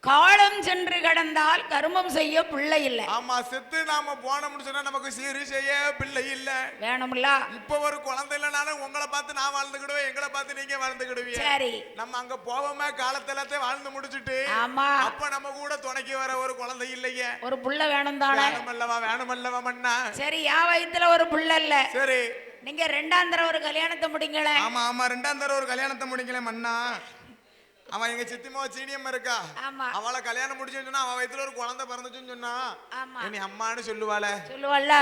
காலம் சென்று கடந்தால் கர்மம் செய்ய பிள்ளை இல்ல. ஆமா, செத்து நாம போனோம்னு சொன்னா நமக்கு சீரு செய்ய பிள்ளை இல்ல. வேணும்ல. இப்ப ஒரு குழந்தை இல்லனாலும் உங்களை பார்த்து நான் வாழ்ந்துக்கிடுவேன், எங்களை பார்த்து நீங்க வாழ்ந்துக்கிடுவீங்க. சரி, நம்ம அங்க போவோமே காலத்தெல்லாத்தையும் வாழ்ந்து முடிச்சுட்டு. ஆமா, அப்ப நம்ம கூட துணைக்கு வர ஒரு குழந்தை இல்லையே. ஒரு புள்ள வேணும் தானே. வேணுமல்லவா வேணுமல்லவா மண்ணா. சரி, யா வயித்துல ஒரு புள்ள இல்ல. சரி, நீங்க 2ஆம் தடவை ஒரு கல்யாணத்தை முடிங்களே. ஆமா ஆமா, 2ஆம் தடவை ஒரு கல்யாணத்தை முடிங்களே மண்ணா. அவன் எங்க சித்திமா சீனியம்மா இருக்கா. அவளை கல்யாணம் முடிச்சுன்னு சொன்னா அவ வயித்துல ஒரு குழந்தை பிறந்துச்சுன்னு சொன்னா நீ அம்மான்னு சொல்லுவாள.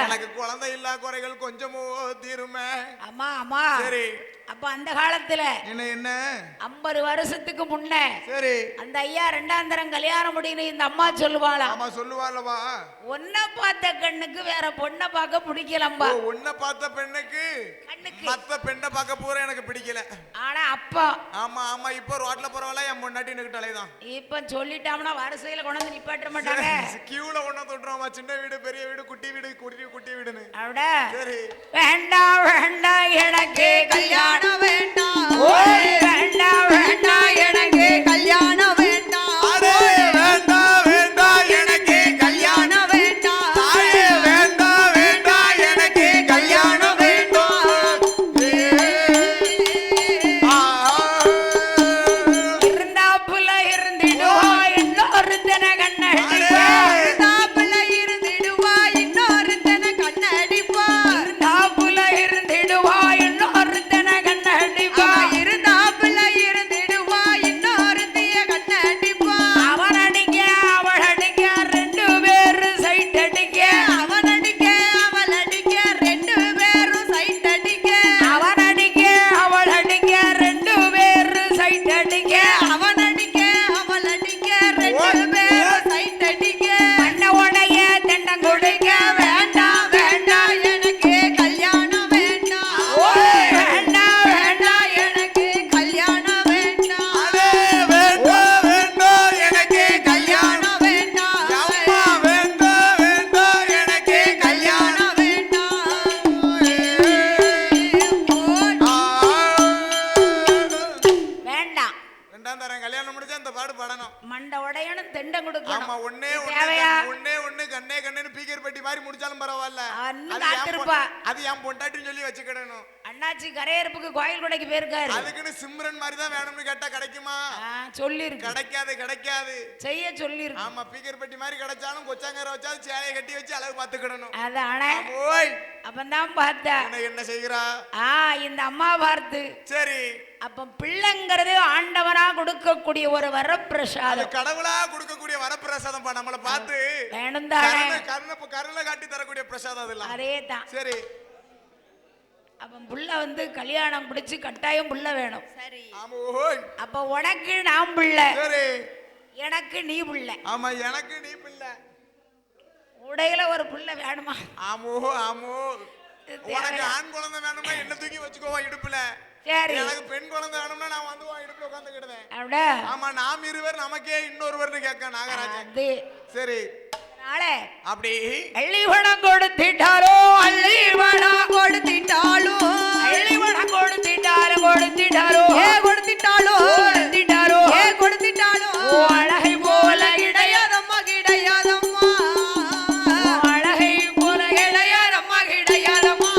எனக்கு குழந்தை இல்லா குறைகள் கொஞ்சமோ தீருமே. ஆமா ஆமா. சரி, அப்ப அந்த காலத்துல என்ன 50 வருஷத்துக்கு முன்ன சரி அந்த ஐயா 2ஆம் தரம் கல்யாணம் முடியணும் இந்த அம்மா சொல்லுவாளா. ஆமா சொல்லுவாளவா. ஒன்ன பார்த்த கண்ணுக்கு வேற பொண்ணை பார்க்க பிடிக்கலம்பா. ஒன்ன பார்த்த பெண்ணுக்கு மத்த பெண்ணை பார்க்க போற எனக்கு பிடிக்கல. ஆனா அப்பா ஆமா ஆமா, இப்ப ரோட்ல போறவள என் முன்னாடி நிக்கட்டலைதான். இப்ப சொல்லிட்டாம்னா வரிசையில கொண்டு வந்து நிப்பாட்ட மாட்டாங்க. கியூல கொண்டு வந்து விட்டுறோமா. சின்ன வீடு பெரிய வீடு குட்டி வீடு குட்டி வீடுன்னு. அவட சரி, வேண்டாம் வேண்டாம் எனக்கு கல்யாணம் வேண்டாம். ஓய் வேண்டாம் வேண்டாம் எனக்கு கல்யாணம் வேண்டாம். அடே வேண்டாம் வேண்டாம் எனக்கு கல்யாணம் வேண்டாம். தாயே வேண்டாம் வேண்டாம் எனக்கு கல்யாணம் வேண்டாம். இருந்தாப்புல இருந்திடுவா இன்னொருத்தனை கண்ணடிப்பா. இருந்தாப்புல இருந்திடுவா இன்னொருத்தனை கண்ணடிப்பா. இருந்தாப்புல இருந்திடுவா இன்னொருத்தனை கண்ணடிப்பா. இருந்தாப்புல இருந்திடுவா இன்னொருத்தைய கண்ணடிப்பா. அவன் அடிக்க அவள் அடிக்க 2 பேரும் சைட் அடிக்க. அவன் அடிக்க அவள் அடிக்க 2 பேரும் சைட் அடிக்க. அவன் அடிக்க அவள் அடிக்க 2 பேரும் சைட் அடிக்க. அவன் அடிக்க அவள் அடிக்க 2 பேரும் சைட் அடிக்க. மண்ண உடைய தண்டம் குடிக்க. வேண்டாம் வேண்டாம் எனக்கு கல்யாணம் வேண்டாம். ஓய் வேண்டாம் வேண்டாம் எனக்கு கல்யாணம் வேண்டாம். அடே வேண்டாம் வேண்டாம் எனக்கு கல்யாணம் வேண்டாம். அம்மா வேண்டாம் வேண்டாம் எனக்கு கல்யாணம் வேண்டாம். வேண்டாம். 2ஆம் தரம் கல்யாணம் முடிச்சா இந்த பாடு படணும். மண்ட உடையணும் தெண்டம் கொடுக்கணும். ஆமா, ஒண்ணே ஒண்ணு கண்ணே கண்ணேன்னு பீக்கர் பெட்டி மாதிரி முடிச்சாலும் பரவாயில்ல. அது என் பொண்டாட்டின்னு சொல்லி வச்சுக்கிடணும். அண்ணாச்சி கரையறுப்புக்கு கோயில் கொடைக்கு போயிருக்காரு. அதுக்குன்னு சிம்ரன் மாதிரி தான் வேணும்னு கேட்டா கிடைக்குமா? சொல்லிருக்கு. கிடைக்காது கிடைக்காது. செய்ய சொல்லிருக்கு. ஆமா, பீக்கர் பெட்டி மாதிரி கிடைச்சாலும் கொச்சாங்கரை வச்சாலும் சேலையை கட்டி வச்சு அளவு பார்த்துக்கிடணும். அதானே. ஓய் அப்பதான் பார்த்தா என்ன செய்கிறா இந்த அம்மா பார்த்து. சரி, அப்ப பிள்ளைங்கிறது ஆண்டவனா கொடுக்கக்கூடிய ஒரு வரப்பிரசாதம். கடவுளா கொடுக்கக்கூடிய வரப்பிரசாதம். நம்மளை பார்த்து வேணும் தானே. கருணை காட்டி தரக்கூடிய பிரசாதம் அதெல்லாம். அதேதான். சரி, அப்ப புள்ள வந்து கல்யாணம் பிடிச்சு கட்டாயம் புள்ள வேணும். சரி, அப்ப உனக்கு நான் புள்ள. சரி, எனக்கு நீ புள்ள. ஆமா, எனக்கு நீ புள்ள. உடையில ஒரு புள்ள வேணுமா? ஆமோ ஆமோ. உனக்கு ஆண் குழந்தை வேணும்னா என்ன தூக்கி வச்சுக்கோவா இடுப்புல. சரி. எனக்கு பெண் குழந்தை வேணும்னா நான் வந்து இடுப்புல உட்கார்ந்துக்கிடுவேன். அப்படியே. ஆமா, நாம் இருவர் நமக்கே இன்னொருவர்னு கேட்க நாகராஜன். சரி. அப்படி அள்ளி பணம் கொடுத்திட்டாலோ, அள்ளி பணம் கொடுத்திட்டாலோ, அள்ளி பணம் கொடுத்திட்டாலோ, கொடுத்திட்டாலோ, கொடுத்திட்டாலோ, கொடுத்திட்டாலோ, கொடுத்திட்டாலோ, அழகை போல கிடையாதம்மா, கிடையாதம்மா, அழகை போல கிடையாதம்மா, கிடையாதம்மா.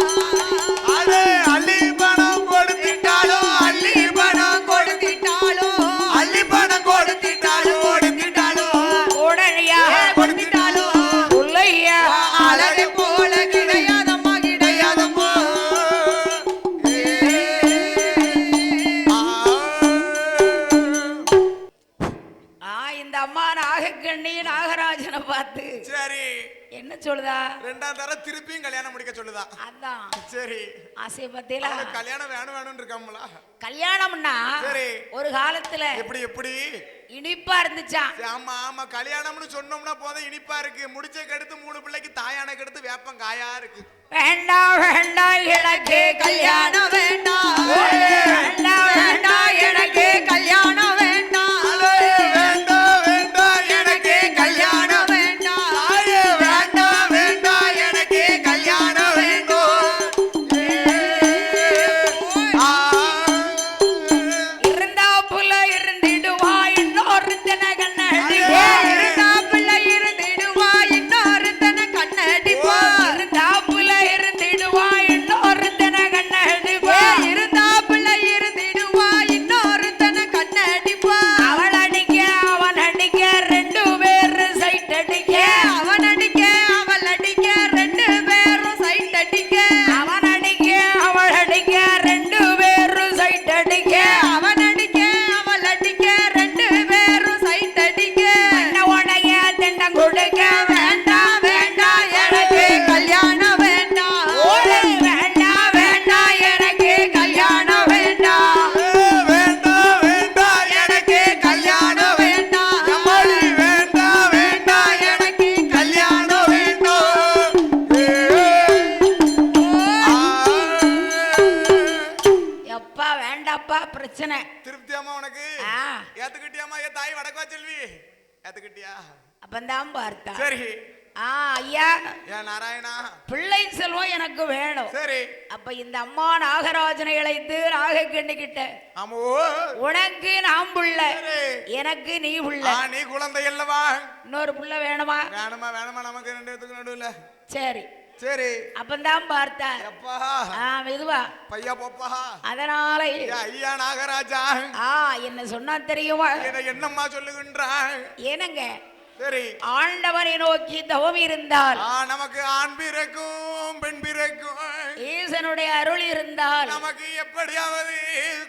அது அள்ளி பணம் கொடுத்திட்டாலோ, அள்ளி பணம் கொடுத்திட்டாலோ, அள்ளி பணம் கொடுத்திட்டாலோ, கொடுத்திட்டாலோ, உடலையா கொடுத்திட்டாலோ, உள்ளையா அழகை போல கிடையாதம்மா, கிடையாதம்மா. இந்த அம்மா நாகக்கண்ணி நாகராஜனை பார்த்து சரி என்ன சொல்லுதா? ரெண்டாம் தர திருப்பியும் கல்யாணம் முடிக்க சொல்லுதா? அதான். சரி. ஆசை பத்தில கல்யாணம் வேணும் இருக்காமல. கல்யாணம்னா சரி ஒரு காலத்துல எப்படி எப்படி இனிப்பா இருந்துச்சாம். ஆமா ஆமா, கல்யாணம்னு சொன்னோம்னா போதும் இனிப்பா இருக்கு. முடிச்சக்கு அடுத்து 3 பிள்ளைக்கு தாயானக்கு அடுத்து வேப்பம் காயா இருக்கு. வேண்டாம் வேண்டாம் எனக்கு கல்யாணம் வேண்டாம், வேண்டாம் வேண்டாம் எனக்கு கல்யாணம் வேண்டாம், வேண்டாம் வேண்டாம் எனக்கு கல்யாணம் வேண்டாம், வேண்டாம் வேண்டாம் எனக்கு கல்யாணம் வேண்டும். இருந்தா புள்ள இருந்திடுவா இன்னொருத்தன கண்ணடிப்பா, இருந்தா புள்ள இருந்திடுவா இன்னொருத்தன கண்ணடிப்பா, இருந்தா புள்ள இருந்திடுவா இன்னொருத்தன கண்ணடிப்பா, இருந்தா புள்ள இருந்திடுவா இன்னொருத்தன கண்ணடிப்பா. அவள் அடிக்க அவன் அடிக்க 2 பேரும் சைட் அடிக்க, அவன் அடிக்க அவள் அடிக்க 2 பேரும் சைட் அடிக்க, அவன் அடிக்க அவள் அடிக்க 2 பேரும் சைட் அடிக்க, அவன் அடிக்க அவள் அடிக்க 2 பேரும் சைட் அடிக்க. என்ன உடைய திண்டம் கொடுக்க வேண்டாம் வேண்டாம் எனக்கு கல்யாணம் வேண்டாம், வேண்டாம் வேண்டாம் எனக்கு கல்யாணம் வேண்டாம், வேண்டாம் வேண்டாம் எனக்கு கல்யாணம் வேண்டாம், வேண்டாம் வேண்டாம் எனக்கு கல்யாணம் வேண்டும். எப்பா வேண்டாப்பா பிரச்சனை. திருப்தியாமா உனக்கு? ஏத்துக்கிட்டியாமா? என் தாய் வடக்கா செல்வி ஏத்துக்கிட்டியா? அப்பந்தான் பார்த்தா சரி. ஐயா ஏன் நாராயணா, பிள்ளை செல்வம் எனக்கு வேணும். சரி. அப்ப இந்த அம்மா நாகராஜனை அழைத்து நாகக்கண்ணி கிட்ட, ஆமோ உனக்கு நான் புள்ள, எனக்கு நீ புள்ள, நீ குழந்தை அல்லவா, இன்னொரு புள்ள வேணுமா? வேணுமா வேணுமா, நமக்கு 2 பேத்துக்கு நடுவுல. சரி சரி. அப்பந்தான் பார்த்தா மெதுவா பையா போப்பா. அதனால ஐயா நாகராஜா என்ன சொன்னா தெரியுமா? என்னம்மா சொல்லுகின்றாய்? ஏனங்க சரி, ஆண்டவனை நோக்கி தவம் இருந்தால் நமக்கு ஆண் பிறக்கும் பெண் பிறக்கும், ஈசனுடைய அருள் இருந்தால் நமக்கு எப்படியாவது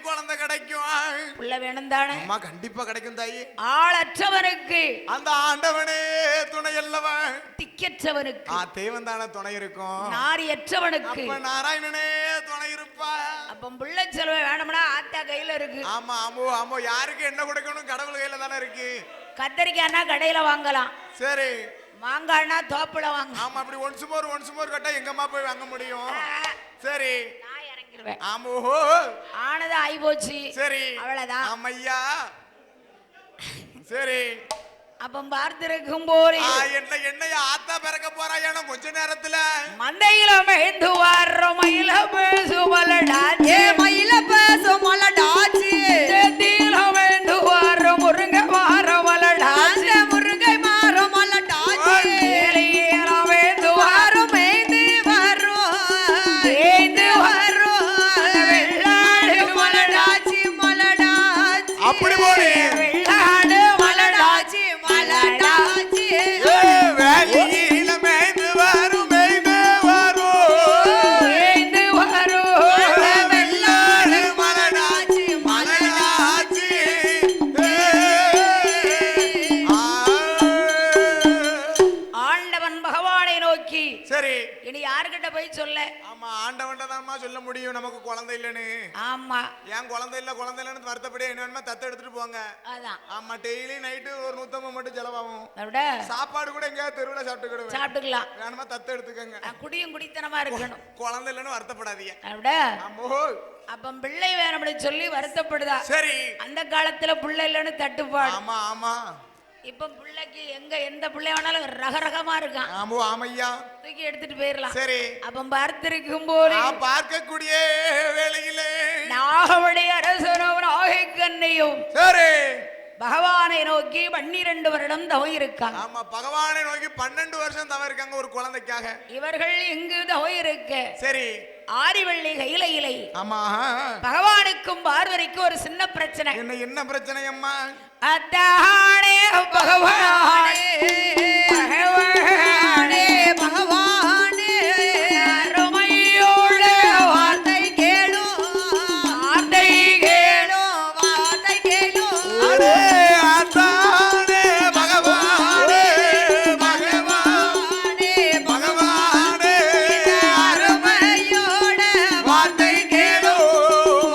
குழந்தை கிடைக்கும். புள்ள வேணும் தானே? அம்மா கண்டிப்பா கிடைக்கும் தாயி. ஆளற்றவனுக்கு அந்த ஆண்டவனே துணை அல்லவா, திக்கற்றவனுக்கு தெய்வம் தானே துணை இருக்கும், நாரியற்றவனுக்கு நாராயணனே துணை இருப்பா. அப்ப புள்ள செல்வம் வேணும்னா ஆத்தா கையில இருக்கு. ஆமா ஆமோ ஆமோ, யாருக்கு என்ன கொடுக்கணும் கடவுள் கையில தானே இருக்கு. கத்தரிக்காய்னா கடையில வாங்கலாம், சரி. மாங்காய்னா தோப்புல வாங்க. ஆமா, அப்படி ஒன்ஸ் மோர் கட்டா எங்கம்மா போய் வாங்க முடியும்? சரி, நான் இறங்கிடுவேன். ஆமோ ஆனது ஆயி போச்சு. சரி, அவ்வளவுதான். ஆமையா. சரி. அப்ப பார்த்திருக்கும் போது என்னையா ஆத்தா பிறக்க போறாயான கொஞ்ச நேரத்துல மந்தையில மேய்ந்து வர்ற மயில பேசுமலடாச்சு, மயில பேசுமலடாச்சு, மேய்ந்து வர்ற முருங்கை மாறமலடாச்சு, முருங்கை மாறமலடாச்சு, மேய்ந்து வரும் மேய்ந்து வரும் மேய்ந்து வரும் வெள்ளாடு மலடாச்சு, மலடாச்சு அப்படி போடு வெள்ளாடு மலடாச்சு, மலடாச்சு வேலியில மேய்ந்து வரும் யார்கிட்ட போய் சொல்ல? ஆமா ஆண்டவன்ட்ட தான்மா சொல்ல முடியும் நமக்கு குழந்தை இல்லன்னு. ஆமா ஏன் குழந்தை இல்லன்னு வருத்தப்படி என்ன வேணுமா தத்து எடுத்துட்டு போங்க. அதான் ஆமா டெய்லி நைட்டு ஒரு 150 மட்டும் செலவாகும். அப்படியே சாப்பாடு கூட எங்கேயாவது தெருவுல சாப்பிட்டுக்கலாம். வேணுமா தத்து எடுத்துக்கங்க. குடியும் குடித்தனமா இருக்கணும். குழந்தை இல்லன்னு வருத்தப்படாதீங்க. அப்படியே ஆமோ அப்ப பிள்ளை வேணும்னு சொல்லி வருத்தப்படுதா? சரி. அந்த காலத்துல பிள்ளை இல்லன்னு தட்டுப்பாடு. ஆமா ஆமா. இப்ப பிள்ளைக்கு எந்த பிள்ளை வேணாலும் ரகரகமா இருக்கான். ஆமோ ஆமையா. தூக்கி எடுத்துட்டு போயிடலாம். சரி. அப்ப பார்த்திருக்கும் போது பார்க்கக்கூடிய வேளையிலே நாகவழி அரசனும் நாகை கண்ணையும் சரி பகவானை நோக்கி 12 வருடம் தவம் இருக்காங்க. ஆமா பகவானை நோக்கி 12 வருஷம் தவம் இருக்காங்க ஒரு குழந்தைக்காக. இவர்கள் எங்கு தவம் இருக்க சரி ஆரிவள்ளி கையிலை. ஆமா பகவானுக்கும் பார்வதிக்கும் ஒரு சின்ன பிரச்சனை. என்ன பிரச்சனை அம்மா? அத்தானே பகவானே பகவானே பகவானே அருமையோடு வார்த்தை கேளு வார்த்தை கேளு வார்த்தை கேளு. அடே அத்தானே பகவானே பகவானே பகவானே அருமையோடு வார்த்தை கேளு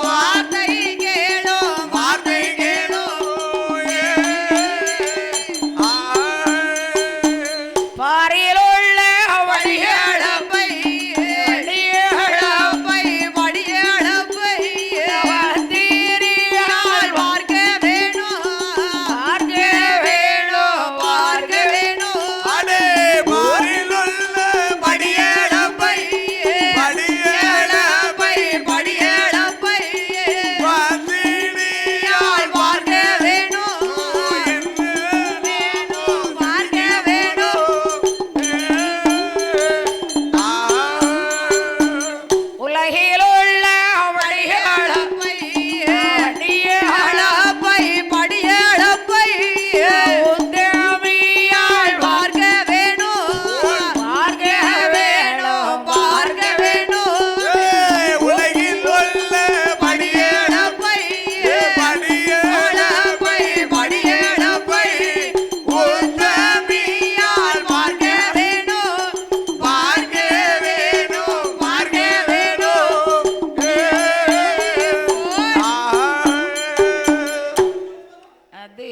வார்த்தை கேளு வார்த்தை கேளு. பாரிலுள்ள வழியளப்பை வழியளப்பை வழியளப்பை வந்தீரியால் பார்க்க வேணும் பார்க்க வேணும் பார்க்க வேணும். அடே பாரிலுள்ள படியளப்பை படியளப்பை படியளப்பை வந்தீரியால் பார்க்க வேணும் வேணும் பார்க்க வேணும். உலகிலுள்ள வழியளப்பை வழியளப்பை படியளப்பை உத்தமியால் பார்க்க வேணும் பார்க்க வேணும் பார்க்க வேணும். உலகில் உள்ள படியளப்பை படியளப்பை படியளப்பை உத்தமியால் பார்க்க வேணும் பார்க்க வேணும் பார்க்க வேணும். அது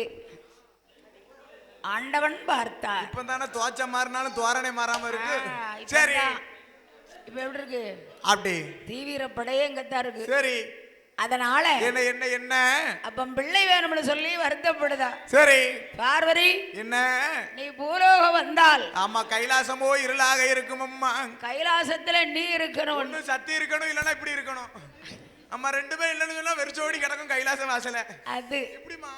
ஆண்டவன் பார்த்தார். இப்பதானே துவாச்ச மாறினாலும் தோரணை மாறாம இருக்கு. இப்ப சரி இப்ப எப்படி இருக்கு? அப்படி தீவிர படையே எங்கத்தான் இருக்கு. சரி அதனால என்ன என்ன என்ன அப்ப பிள்ளை வேணும்னு சொல்லி வருத்தப்படுதா? சரி பார்வதி என்ன நீ பூலோகம் வந்தால் ஆமா கைலாசமோ இருளாக இருக்கும் அம்மா. கைலாசத்துல நீ இருக்கணும். ஒண்ணு சத்தி இருக்கணும் இல்லன்னா இப்படி இருக்கணும். அம்மா ரெண்டுமே இல்லன்னு சொன்னா வெறிச்சோடி கிடக்கும் கைலாச வாசல. அது எப்படிமா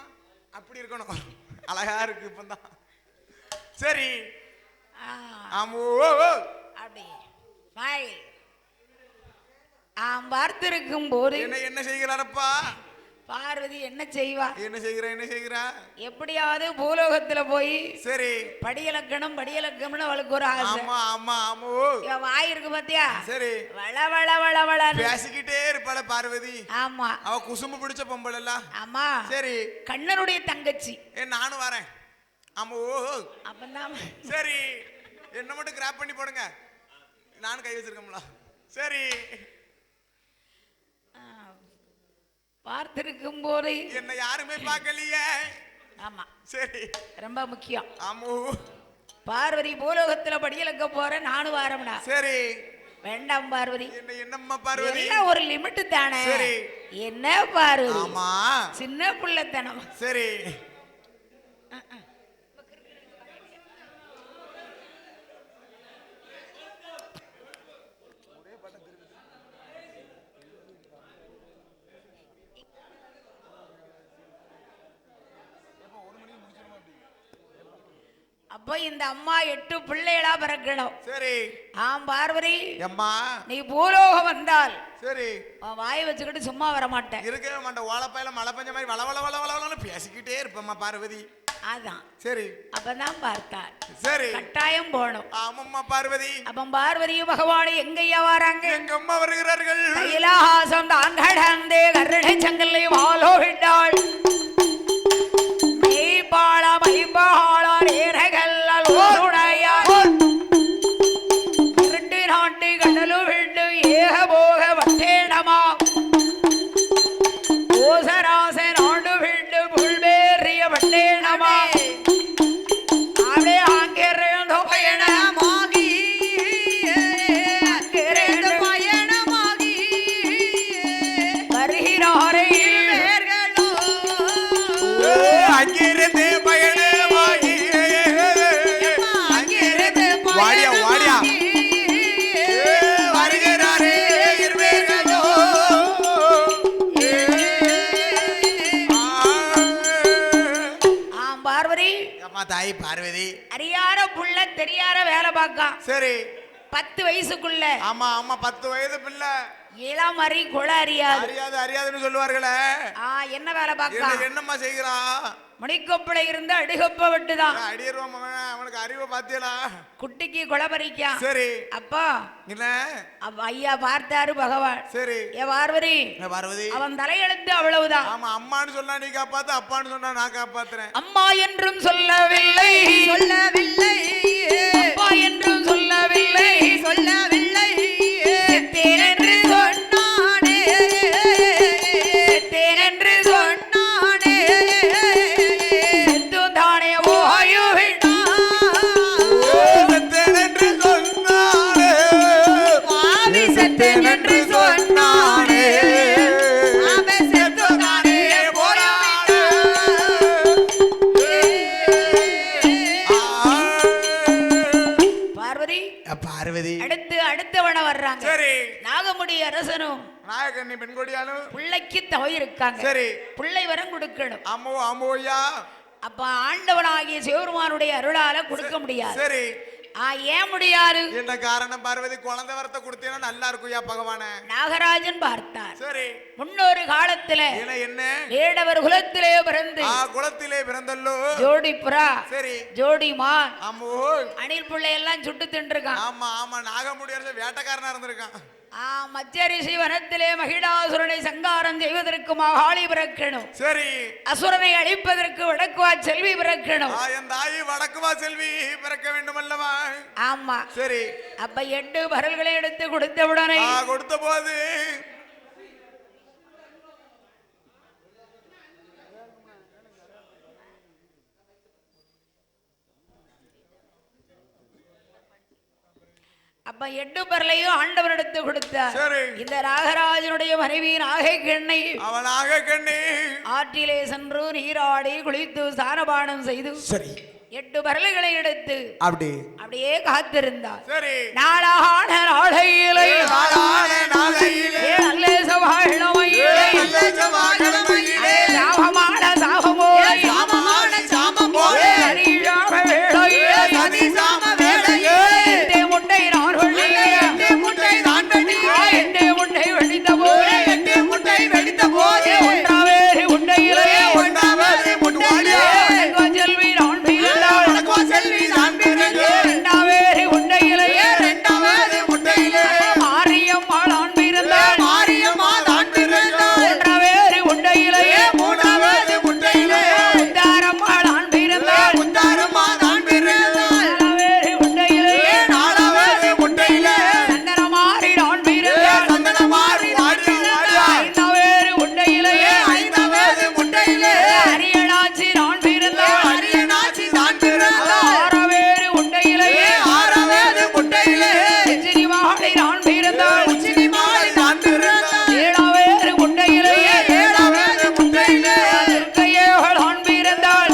அப்படி இருக்கணும். அழகா இருக்கு இப்பதான். சரி ஆமோ அப்படி ஸ்மைல். பார்த்திருக்கும் போது என்ன செய்கிறாரப்பா? பார்வதி என்ன செய்வா? என்ன செய்கிறா? எப்படியாவது பூலோகத்துல போய் சரி படியலக்கணம்னு அவளுக்கு ஒரு ஆசை. ஆமா ஆமா ஆமோ வாய் இருக்கு பாத்தியா? சரி வள வள வள வள பேசிக்கிட்டே இருப்பாள பார்வதி. ஆமா அவ குசும்பு பிடிச்ச பொம்பள. ஆமா சரி கண்ணனுடைய தங்கச்சி. நானும் வரேன். ஆமா அப்பதான் சரி என்ன மட்டும் கிராப் பண்ணி போடுங்க. நானும் கை வச்சிருக்கோம்ல. சரி பார்த்திருக்கும் போது என்ன யாருமே பார்க்கலையே. ஆமா சரி ரொம்ப முக்கியம். ஆமோ பார்வதி பூலோகத்துல படியலக்க போற நானும் வரம்டா. சரி வேண்டாம் பார்வதி. என்னம்மா பார்வதி? ஒரு லிமிட் தானே. சரி என்ன பார்வதி? ஆமா சின்ன பிள்ளைத்தனம். சரி அப்ப இந்த அம்மா 8 பிள்ளைகளா பிறக்கணும். சரி பார்வதி அம்மா நீ பூலோகம் வந்தால் சரி வாய் வச்சுக்கிட்டு சும்மா வர மாட்டேன். இருக்கவே மாட்டேன். ஓலப்பையில மழை பெஞ்ச மாதிரி வள வள வள வள பேசிக்கிட்டே இருப்பம்மா பார்வதி. அதான் சரி அப்பதான் பார்த்தார். சரி கட்டாயம் போகணும். ஆமாம்மா பார்வதி. அப்ப பார்வதியும் பகவானும் எங்கய்யா வராங்க? எங்க அம்மா வருகிறார்கள். கைலாசம் தான் கடந்தே கருணை சங்கலை வாழோ விட்டாள். மெய்பாள மைபாள நேரகல்லால் ஓருடையார் 2 நாட்டு தாண்டி கடலு விண்டு ஏக போக வட்டேடமா ஓசராச நாடு விண்டு புல்வேறிய வட்டேடமா அப்படியே ஆங்கிரேந்தோ பயணமாகி பயணமாகி வருகிறாரே அங்கிருந்து பயணமாகி அங்கிருந்து வாடியா வாடியா வருகிறாரே இருவேர்களோ பார்வதி அம்மா தாய் பார்வதி அறியார புள்ள தெரியார வேலை பார்க்கான் சரி 10 வயசுக்குள்ள ஆமா ஆமா 10 வயது பிள்ளை இளம் அறி குல அறியாது அறியாது அறியாதுன்னு சொல்லுவார்களே என்ன வேலை பார்க்க என்னம்மா செய்கிறா முடிக்கொப்பள இருந்து அடிகொப்ப விட்டுதான் அடியிருவான் அவனுக்கு அறிவை பாத்தியலா குட்டிக்கு கொலை பறிக்கான் சரி அப்பா என்ன ஐயா பார்த்தாரு பகவான் சரி ஏ பார்வதி பார்வதி அவன் தலையெழுத்து அவ்வளவுதான் ஆமா அம்மான்னு சொன்னா நீ காப்பாத்து அப்பான்னு சொன்னா நான் காப்பாத்துறேன் அம்மா என்றும் சொல்லவில்லை சொல்லவில்லை அப்பா என்றும் சொல்லவில்லை சொல்லவில்லை செத்தேனென்று சொன்னானே செத்தேனென்று சொன்னானே செத்தும் தானே ஓயுவிட்டா செத்தேனென்று சொன்னானே பாவி செத்தேனென்று சொன்னானே அவன் செத்தும் தானே பார்வதி பார்வதி அடுத்தவன வர்றாங்க சரி நாகமுடி அரசனும் நாயகண்ணி பெண்கொடியாலும் பிள்ளைக்கு தவ இருக்காங்க சரி பிள்ளை வரம் கொடுக்கணும் அம்மோ அம்மோயா அப்ப ஆண்டவனாகிய சிவபெருமானுடைய அருளால கொடுக்க முடியாது சரி ஏன் முடியாது என்ன காரணம் பார்வதி குழந்தை வரத்தை கொடுத்தீங்கன்னா நல்லா இருக்குயா பகவானே நாகராஜன் பார்த்தார் சரி முன்னொரு காலத்துல என்ன வேடவர் குலத்திலே பிறந்து குலத்திலே பிறந்தல்லோ ஜோடி புறா சரி ஜோடி மான் அம்மோ அணில் பிள்ளை எல்லாம் சுட்டு தின்றுருக்கான் ஆமா ஆமா நாகமுடி அரசு வேட்டக்காரனா இருந்திருக்கான் மச்சரிஷி வனத்திலே மகிடாசுரனை சங்காரம் செய்வதற்கு மகாளி பிறக்கணும் சரி அசுரனை அழிப்பதற்கு வடக்குவா செல்வி பிறக்கணும் என் தாயி வடக்குவா செல்வி பிறக்க வேண்டும் அல்லவா ஆமா சரி அப்ப 8 பரல்களை எடுத்து கொடுத்தவுடனே கொடுத்த போது அப்ப 8 பரலையும் ஆண்டவரிடத்து கொடுத்தார் இந்த நாகராஜனுடைய மனைவி நாகைக்கண்ணை அவன் நாகைக்கண்ணி ஆற்றிலே சென்று நீராடி குளித்து சாரபானம் செய்து சரி 8 பரல்களை எடுத்து அப்படியே காத்திருந்தார் சரி நாளான நாளையிலே நல்ல செவ்வாய்க்கிழமையிலே சாபமான சாபமோய் சனிசாம வேளையே முட்டை நான் முட்டை வெடித்த போது ஒன்றாவேறு உண்டையிலே செல்வி நான் இரண்டாவேறு உண்டையிலே மாரியம்மா நான் பிறந்தாள் மூன்றாவேறு உண்டையிலே உத்தாரம்மா நான் பிறந்தாள் நாலாவேறு உண்டையிலே சந்தனமாரி நான் பிறந்தாள் ஐந்தாவேறு உண்டையிலே அரியனாச்சி நான் பிறந்தாள் ஆறாவேறு உண்டையிலே சினிமாலை நான் பிறந்தாள் ஏழாவேறு உண்டையிலே துர்க்கையேவள் நான் பிறந்தாள்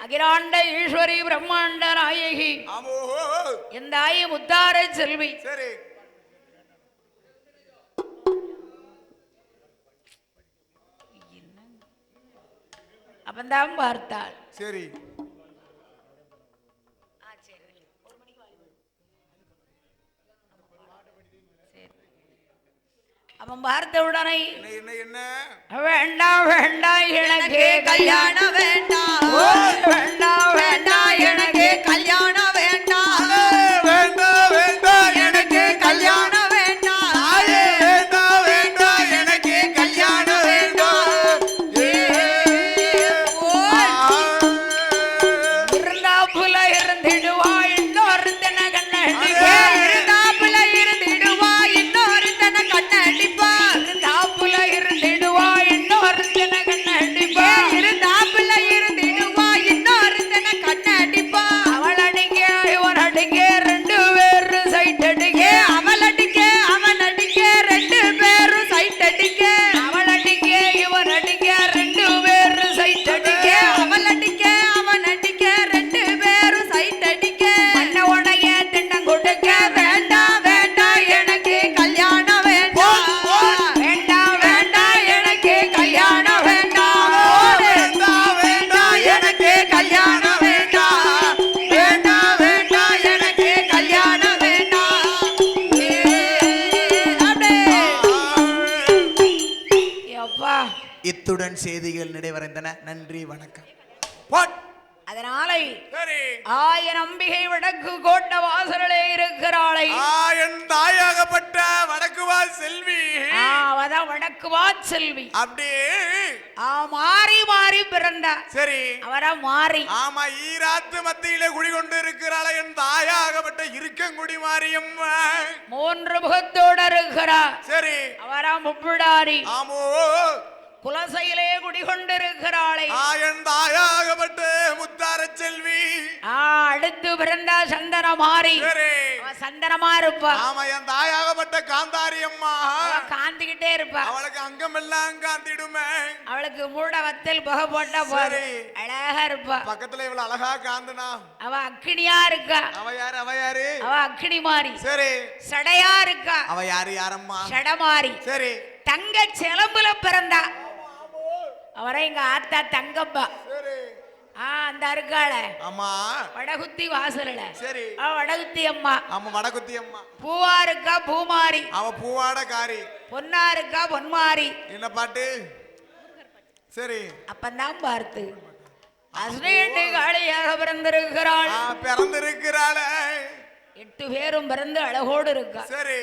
அகிலாண்ட ஈஸ்வரி பிரம்மாண்ட நாயகி எந்த ஆயி முத்தார செல்வி சரி அப்பந்தான் பார்த்தாள் சரி அவன் பார்த்த உடனே என்ன வேண்டாம் வேண்டாம் எனக்கு கல்யாணம் வேண்டாம் வேண்டாம் வேண்டாம் எனக்கு கல்யாணம் வேண்டாம் வேண்டாம் வேண்டாம் எனக்கு கல்யாணம் வேண்டாம் வேண்டாம் வேண்டாம் எனக்கு கல்யாணம் வேண்டாம் இருந்தாப்புல இருந்திடுவா இன்னொரு தின கண்ணடிப்பா இருந்தாப்புல இருந்திடுவா இன்னொரு தின கண்ணடிப்பா இருந்தாப்புல இருந்திடுவா இன்னொரு தின கண்ணடிப்பா இருந்தாப்புல இருந்திடுவா இன்னொரு தின கண்ணடிப்பா அவள் அடிக்க இவன் அடிக்க ரெண்டு பேரும் சைட் அடிக்க அவள் அடிக்க அவன் அடிக்க ரெண்டு பேரும் சைட் அடிக்க அவள் அடிக்க இவன் அடிக்க ரெண்டு பேரும் சைட் அடிக்க அவள் அடிக்க அவன் அடிக்க ரெண்டு பேரும் சைட் அடிக்க மண்ண உடைய திண்ணம் கொடுக்க வேண்டாம் வேண்டாம் எனக்கு கல்யாணம் வேண்டாம் வேண்டாம் வேண்டாம் எனக்கு கல்யாணம் வேண்டாம் வேண்டாம் வேண்டாம் எனக்கு கல்யாணம் வேண்டாம் வேண்டாம் வேண்டாம் எனக்கு கல்யாணம் வேண்டாம் அப்பா இத்துடன் செய்திகள் நிறைவடைந்தன. நன்றி, வணக்கம். அதனாலே சரி, ஆயன் அம்பிகை வடக்கு கோட்ட வாசலே இருக்கிறாளை என் தாயாகப்பட்ட வடக்குவால் செல்வி அவதான் வடக்கு வாச்செல்வி அப்படியே மாறி மாறி பிறந்தா. சரி, அவரா மாறி ஆமா ஈராத்து மத்தியிலே குடிகொண்டு இருக்கிறாள் என் தாயாகப்பட்ட இருக்கங்குடி மாரியம்மா. 3 முகத்தோட இருக்கிறா. சரி, அவரா முப்பிடாரி ஆமோ குலசையிலே குடிகொண்டிருக்கிறாளை என் தாயாகப்பட்ட முத்தார செல்வி. அடுத்து பிறந்தா சந்தன மாறி. சரி, சந்தனமா இருப்பா. ஆமா என் தாயாகப்பட்ட காந்தாரி அம்மா. காந்திக்கிட்டே இருப்பா. அவளுக்கு அங்கமெல்லாம் காந்திடுமே. அவளுக்கு மூட வத்தல் புகை போட்டா போது அழகா இருப்பா. பக்கத்துல இவ்வளவு அழகா காந்துனா அவ அக்கினியா இருக்கா. அவ யாரு அவ யாரு அவ அக்கினி மாறி. சரி, சடையா இருக்கா. அவ யாரு யாரம்மா சடமாரி. சரி, தங்க சிலம்புல பிறந்தா. அவரை எங்க ஆத்தா தங்கப்பா. சரி, அந்த இருக்காள ஆமா வடகுத்தி வாசல்ல. சரி, வடகுத்தி அம்மா. ஆமா வடகுத்தி அம்மா. பூவா இருக்கா பூமாரி. அவ பூவாட காரி. பொன்னா இருக்கா பொன்மாரி. என்ன பாட்டு? சரி, அப்பந்தான் பார்த்து அஸ்ரீட்டு காளியாக பிறந்திருக்கிறாள். பிறந்திருக்கிறாள 8 பேரும் பிறந்து அழகோடு இருக்கா. சரி,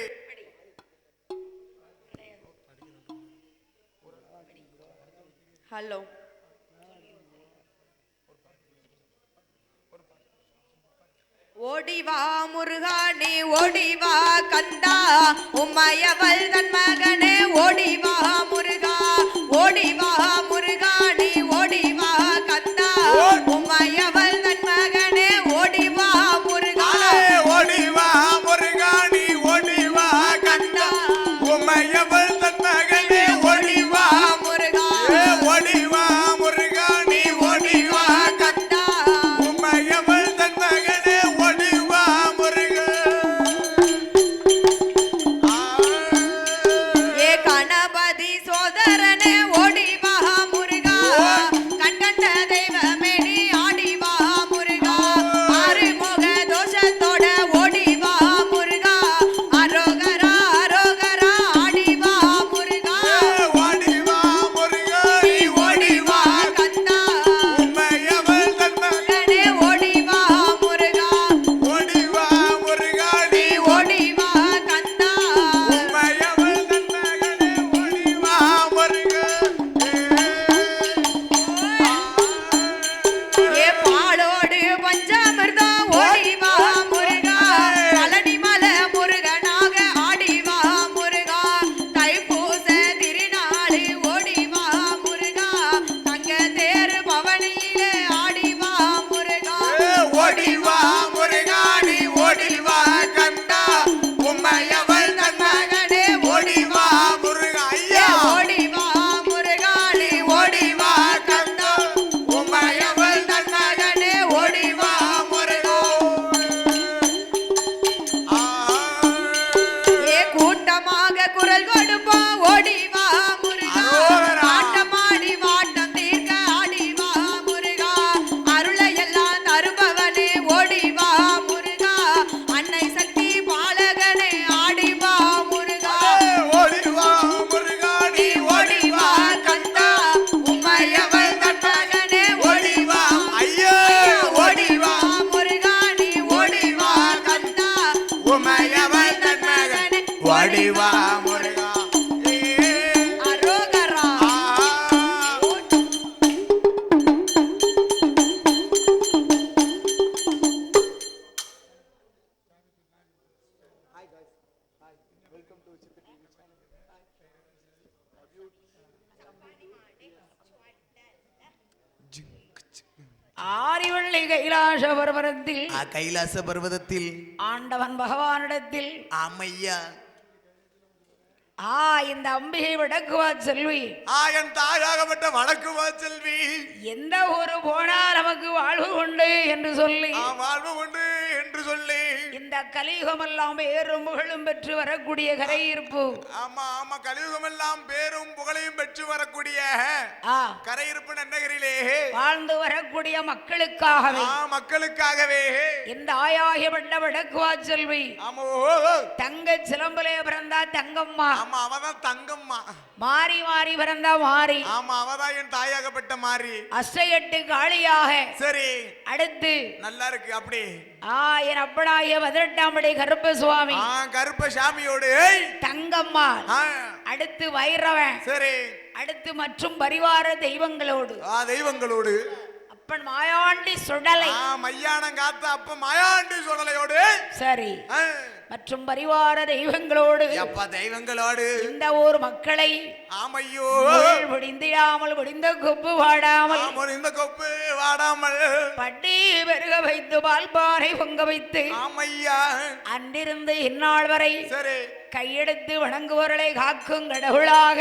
ஹலோ ஓடிவா முருகா நீ ஓடிவா கந்தா உம்மையவள் தன் மகனே ஓடிவா முருகா ஓடிவா முருகா நீ ஓடிவா கந்தா உம்மையவள் தன் மகனே ஓடிவா முருகா ஓடிவா முருகா நீ ஓடிவா கந்தா உம்மையவள் தன் மகனே ஓடிவா முருகா ஓடிவா முருகா நீ ஓடிவா கந்தா உம்மையவள் தன் மகனே ஓடிவா முருகா. ஏ ஆரிவள்ளி கைலாச பர்வதத்தில் கைலாச பர்வதத்தில் ஆண்டவன் பகவானிடத்தில் ஆமையா இந்த அம்பிகை வடக்குவா செல்வி என் தாயாகப்பட்ட வடக்குவா செல்வி எந்த ஊரு போனா நமக்கு வாழ்வு உண்டு என்று சொல்லி வாழ்வு உண்டு என்று சொல்லி இந்த கலியுகம் எல்லாம் பேரும் புகழும் பெற்று வரக்கூடிய கரையிருப்பு ஆமா ஆமா கலியுகம் எல்லாம் பேரும் புகழையும் பெற்று வரக்கூடிய கரையிருப்பு நன்னகரிலே வாழ்ந்து வரக்கூடிய மக்களுக்காகவே இந்த ஆயாகியப்பட்ட வடக்குவா செல்வி தங்க சிலம்பலே பிறந்தா தங்கம்மா அவதான் தங்கம்மா மாறி மாறி பிறந்தா மாறி ஆமா அவதான் என் தாயாகப்பட்ட மாறி அஷ்டையெட்டு காளியாக சரி அடுத்து நல்லா இருக்கு அப்படி என் அப்பனாகிய 18ஆம் படி கருப்பசுவாமி கருப்பசாமியோடு தங்கம்மா அடுத்து வைரவன் சரி அடுத்து மற்றும் பரிவார தெய்வங்களோடு அப்பன் மாயாண்டி சுடலை மையானம் காத்த அப்ப மாயாண்டி சுடலையோடு சரி மற்றும் பரிவார தெய்வங்களோடு இந்த ஊர் மக்களை ஆமையோ முடிந்திடாமல் முடிந்த கொப்பு வாடாமல் பட்டி பெருக வைத்து பால்பாறை பொங்க வைத்து ஆமையா அன்றிருந்து இந்நாள் வரை சரி கையெடுத்து வணங்குவர்களை காக்கும் கடவுளாக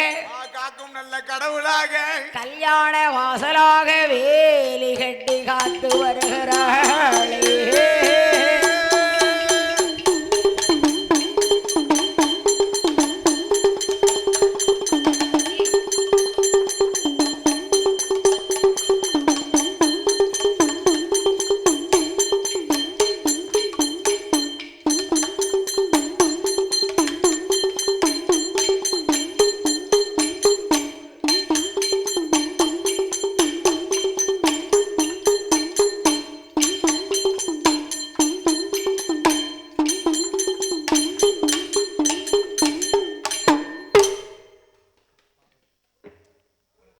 காக்கும் நல்ல கடவுளாக கல்யாண வாசலாக வேலி கட்டி காத்து வருகிறாளே